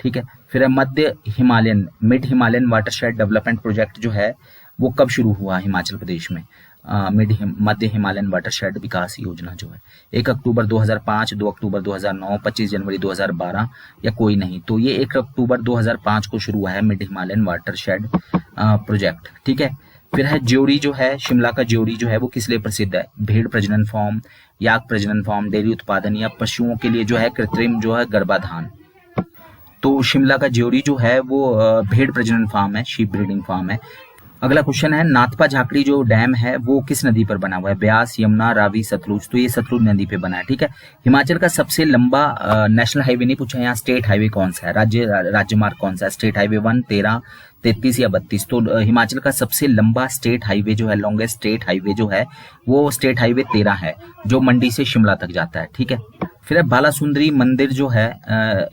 ठीक है। फिर मध्य Himalayan, mid Himalayan watershed development project जो है वो कब शुरू हुआ हिमाचल प्रदेश में? मध्य हिमालयन वाटरशेड विकास योजना जो है 1 अक्टूबर 2005, 2 अक्टूबर 2009, 25 जनवरी 2012 या कोई नहीं? तो ये 1 अक्टूबर 2005 को शुरू हुआ है मिड हिमालयन वाटरशेड प्रोजेक्ट, ठीक है। फिर है ज्योरी जो है, शिमला का ज्योरी जो है वो किस लिए प्रसिद्ध है? भेड़ प्रजनन फार्म, याक प्रजनन फार्म, डेयरी उत्पादन या पशुओं के लिए जो है कृत्रिम जो है गर्भाधान? तो शिमला का ज्योरी जो है वो भेड़ प्रजनन फार्म है, शीप ब्रीडिंग फार्म है। अगला क्वेश्चन है, नाथपा झाकड़ी जो डैम है वो किस नदी पर बना हुआ है? ब्यास, यमुना, रावी, सतलुज। तो ये सतलुज नदी पे बना है, ठीक है। हिमाचल का सबसे लंबा नेशनल हाईवे नहीं पूछा, यहाँ स्टेट हाईवे कौन सा है? राज्यमार्ग कौन सा है? स्टेट हाईवे 1, 13, 33 या 32? तो हिमाचल का सबसे लंबा स्टेट हाईवे जो है, लॉन्गेस्ट स्टेट हाईवे जो है वो स्टेट हाईवे 13 है, जो मंडी से शिमला तक जाता है, ठीक है। फिर बालासुंदरी मंदिर जो है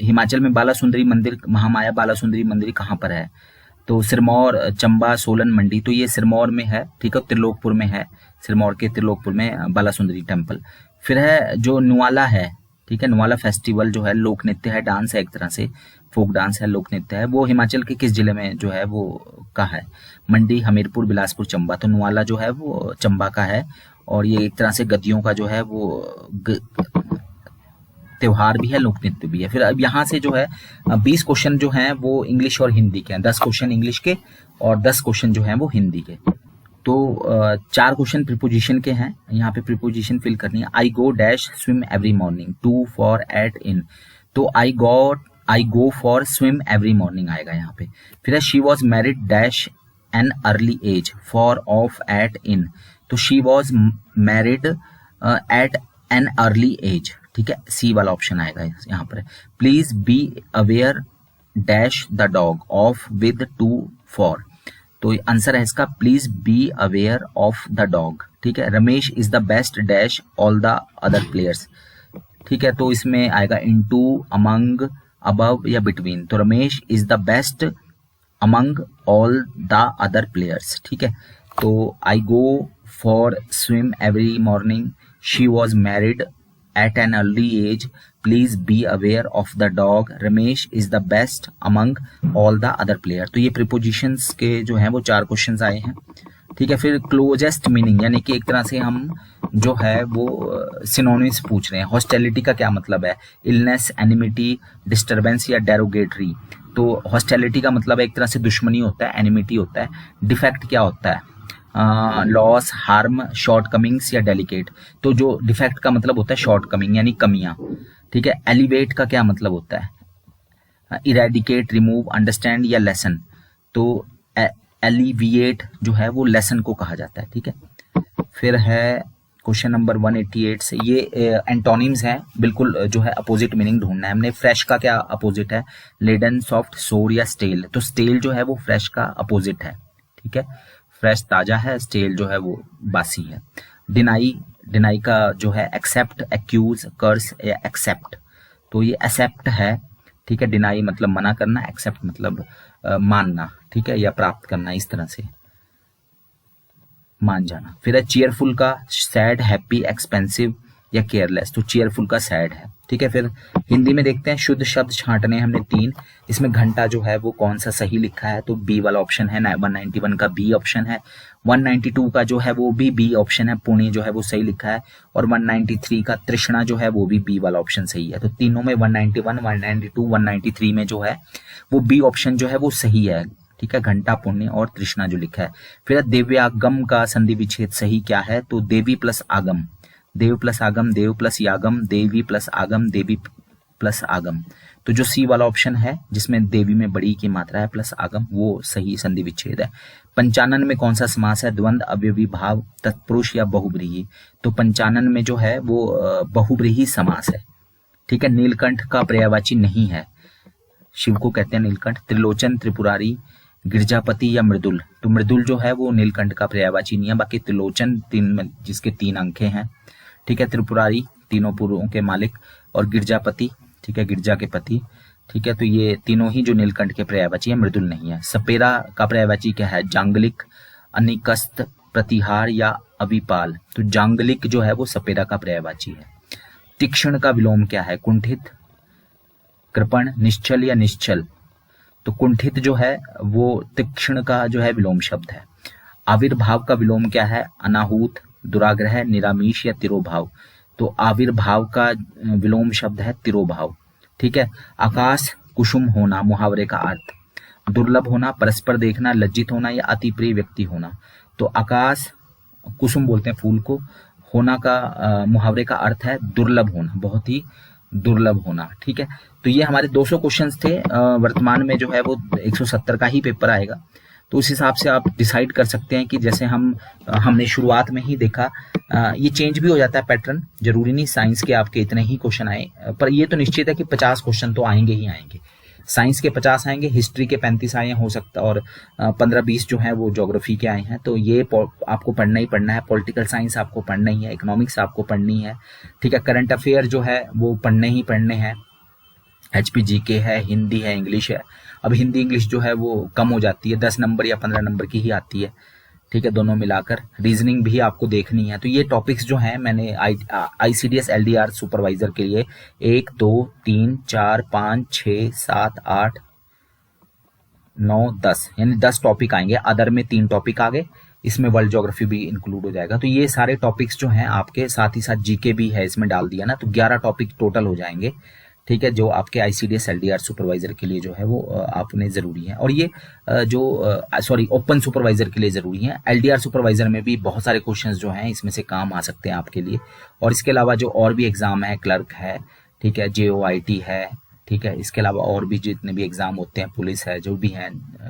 हिमाचल में, बालासुंदरी मंदिर, महामाया बालासुंदरी मंदिर कहाँ पर है? तो सिरमौर, चंबा, सोलन, मंडी। तो ये सिरमौर में है, ठीक है, त्रिलोकपुर में है, सिरमौर के त्रिलोकपुर में बालासुंदरी टेम्पल। फिर है जो नुआला है, ठीक है, नुआला फेस्टिवल जो है लोक नृत्य है, डांस है, एक तरह से फोक डांस है, लोक नृत्य है, वो हिमाचल के किस जिले में जो है वो का है? मंडी, हमीरपुर, बिलासपुर, चंबा। तो नुआला जो है वो चंबा का है, और ये एक तरह से गद्दियों का जो है वो त्योहार भी है, लोक नृत्य भी है। फिर अब यहाँ से जो है 20 क्वेश्चन जो हैं वो इंग्लिश और हिंदी के हैं, 10 क्वेश्चन इंग्लिश के और 10 क्वेश्चन जो हैं वो हिंदी के। तो 4 क्वेश्चन प्रीपोजिशन के हैं, यहाँ पे प्रीपोजिशन फिल करनी है। I go dash swim every morning, to, for, at, in. तो I go for swim every morning आएगा यहाँ पे। फिर है she was married dash an early age, for, of, at, in. तो she was married at an early age, ठीक है, C वाला ऑप्शन आएगा यहाँ पर। Please be aware dash the dog, of, with, to, for. तो आंसर है इसका please be aware of the dog, ठीक है। Ramesh is the best dash all the other players, ठीक है। तो इसमें आएगा इनटू, अमंग, अबव या बिटवीन। तो Ramesh is the best among all the other players, ठीक है। तो I go for swim every morning, she was married at an early age, please be aware of the dog, Ramesh is the best among all the other player। तो ये prepositions के जो हैं वो 4 questions आए हैं, ठीक है। फिर क्लोजेस्ट मीनिंग, यानी कि एक तरह से हम जो है वो सिनोनिम्स पूछ रहे हैं। हॉस्टिलिटी का क्या मतलब है? इलनेस, एनिमिटी, डिस्टर्बेंस या डेरोगेटरी। तो हॉस्टिलिटी का मतलब एक तरह से दुश्मनी होता है, एनिमिटी होता है। डिफेक्ट क्या होता है? लॉस, हार्म, शॉर्ट कमिंग्स या डेलिकेट। तो जो डिफेक्ट का मतलब होता है शॉर्ट कमिंग यानी कमियां, ठीक है। एलिवेट का क्या मतलब होता है? इरेडिकेट, रिमूव, अंडरस्टैंड या लेसन। तो एलिविएट जो है वो लेसन को कहा जाता है, ठीक है। फिर है क्वेश्चन नंबर 188 से, ये एंटोनिम्स हैं, बिल्कुल जो है अपोजिट मीनिंग ढूंढना है हमने। फ्रेश का क्या अपोजिट है? लेडन, सॉफ्ट, सोर या स्टेल। तो स्टेल जो है वो फ्रेश का अपोजिट है, ठीक है। फ्रेश ताजा है, स्टेल जो है वो बासी है। डिनाई, डिनाई का जो है एक्सेप्ट, एक्यूज, कर्स या एक्सेप्ट, तो ये एक्सेप्ट है, ठीक है। डिनाई मतलब मना करना, एक्सेप्ट मतलब मानना, ठीक है, या प्राप्त करना, इस तरह से मान जाना। फिर है चीयरफुल का सैड, हैप्पी, एक्सपेंसिव या केयरलेस, तो चीयरफुल का सैड है, ठीक है। फिर हिंदी में देखते हैं, शुद्ध शब्द छांटने हमने 3, इसमें घंटा जो है वो कौन सा सही लिखा है, तो बी वाला ऑप्शन है, 191 का बी ऑप्शन है, 192 का जो है वो भी बी ऑप्शन है, पुणे जो है वो सही लिखा है, और 193 का तृष्णा जो है वो भी बी वाला ऑप्शन सही है। तो तीनों में 191, 192, 193 में जो है वो बी ऑप्शन जो है वो सही है, ठीक है, घंटा, पुण्य और तृष्णा जो लिखा है। फिर देव्यागम का संधि विच्छेद सही क्या है, तो देवी प्लस आगम, देव प्लस आगम, देव प्लस यागम, देवी प्लस आगम, देवी प्लस आगम, तो जो सी वाला ऑप्शन है जिसमें देवी में बड़ी की मात्रा है प्लस आगम, वो सही संधि विच्छेद है। 55 में कौन सा समास है, द्वंद, अव्ययी भाव, तत्पुरुष या बहुब्रीहि, तो 55 में जो है वो बहुब्रीहि समास है, ठीक है। नीलकंठ का पर्यायवाची नहीं है, शिव को कहते हैं नीलकंठ। त्रिलोचन, त्रिपुरारी, गिरजापति या मृदुल, तो मृदुल जो है वो नीलकंठ का पर्यायवाची नहीं है, बाकी त्रिलोचन तीन, जिसके 3 अंकें हैं, ठीक है। त्रिपुरारी तीनों पुरों के मालिक, और गिरजापति, ठीक है, गिरजा के पति, ठीक है, तो ये तीनों ही जो नीलकंठ के पर्यायवाची है, मृदुल नहीं है। सपेरा का पर्यायवाची क्या है, जांगलिक, अनिकस्त, प्रतिहार या अविपाल, तो जांगलिक जो है वो सपेरा का पर्यायवाची है। तीक्ष्ण का विलोम क्या है, कुंठित, कृपण, निश्चल या निश्चल, तो कुंठित जो है वो तीक्ष्ण का जो है विलोम शब्द है। आविर्भाव का विलोम क्या है, अनाहूत, दुराग्रह, निरामीष या तिरोभाव, तो आविर्भाव का विलोम शब्द है तिरोभाव, ठीक है। आकाश कुसुम होना, मुहावरे का अर्थ, दुर्लभ होना, परस्पर देखना, लज्जित होना या अति प्रिय व्यक्ति होना, तो आकाश कुसुम बोलते हैं फूल को, होना का मुहावरे का अर्थ है दुर्लभ होना, बहुत ही दुर्लभ होना, ठीक है। तो ये हमारे 200 क्वेश्चंस थे, वर्तमान में जो है वो 170 का ही पेपर आएगा, तो उस हिसाब से आप डिसाइड कर सकते हैं कि जैसे हमने शुरुआत में ही देखा, ये चेंज भी हो जाता है पैटर्न, जरूरी नहीं साइंस के आपके इतने ही क्वेश्चन आए, पर ये तो निश्चित है कि 50 क्वेश्चन तो आएंगे ही आएंगे। साइंस के 50 आएंगे, हिस्ट्री के 35 आए हो सकता, और 15-20 जो है वो ज्योग्राफी के आए हैं, तो ये आपको पढ़ना ही पढ़ना है। पॉलिटिकल साइंस आपको पढ़ना ही है, इकोनॉमिक्स आपको पढ़नी है, ठीक है। करंट अफेयर जो है वो पढ़ने ही पढ़ने हैं, HPGK है, हिंदी है, इंग्लिश है। अब हिंदी इंग्लिश जो है वो कम हो जाती है, 10 नंबर या 15 नंबर की ही आती है, ठीक है, दोनों मिलाकर। रीजनिंग भी आपको देखनी है, तो ये टॉपिक्स जो हैं मैंने ICDS LDR सुपरवाइजर के लिए 1 2 3 4 5 6 7 8 9 10 यानी 10 टॉपिक आएंगे। अदर में 3 टॉपिक आ गए, इसमें वर्ल्ड ज्योग्राफी भी इंक्लूड हो जाएगा। तो ये सारे टॉपिक्स जो हैं आपके, साथ ही साथ GK भी है इसमें डाल दिया ना, तो 11 टॉपिक टोटल हो जाएंगे, ठीक है, जो आपके ICDS LDR सुपरवाइजर के लिए जो है वो आपने जरूरी है। और ये ओपन सुपरवाइजर के लिए जरूरी है। LDR सुपरवाइजर में भी बहुत सारे क्वेश्चंस जो हैं इसमें से काम आ सकते हैं आपके लिए। और इसके अलावा जो और भी एग्जाम है, क्लर्क है, ठीक है, JOIT है, ठीक है, इसके अलावा और भी जितने भी एग्जाम होते हैं, पुलिस है, जो भी है,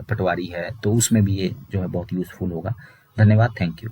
पटवारी है, तो उसमें भी ये जो है बहुत यूजफुल होगा। धन्यवाद, थैंक यू।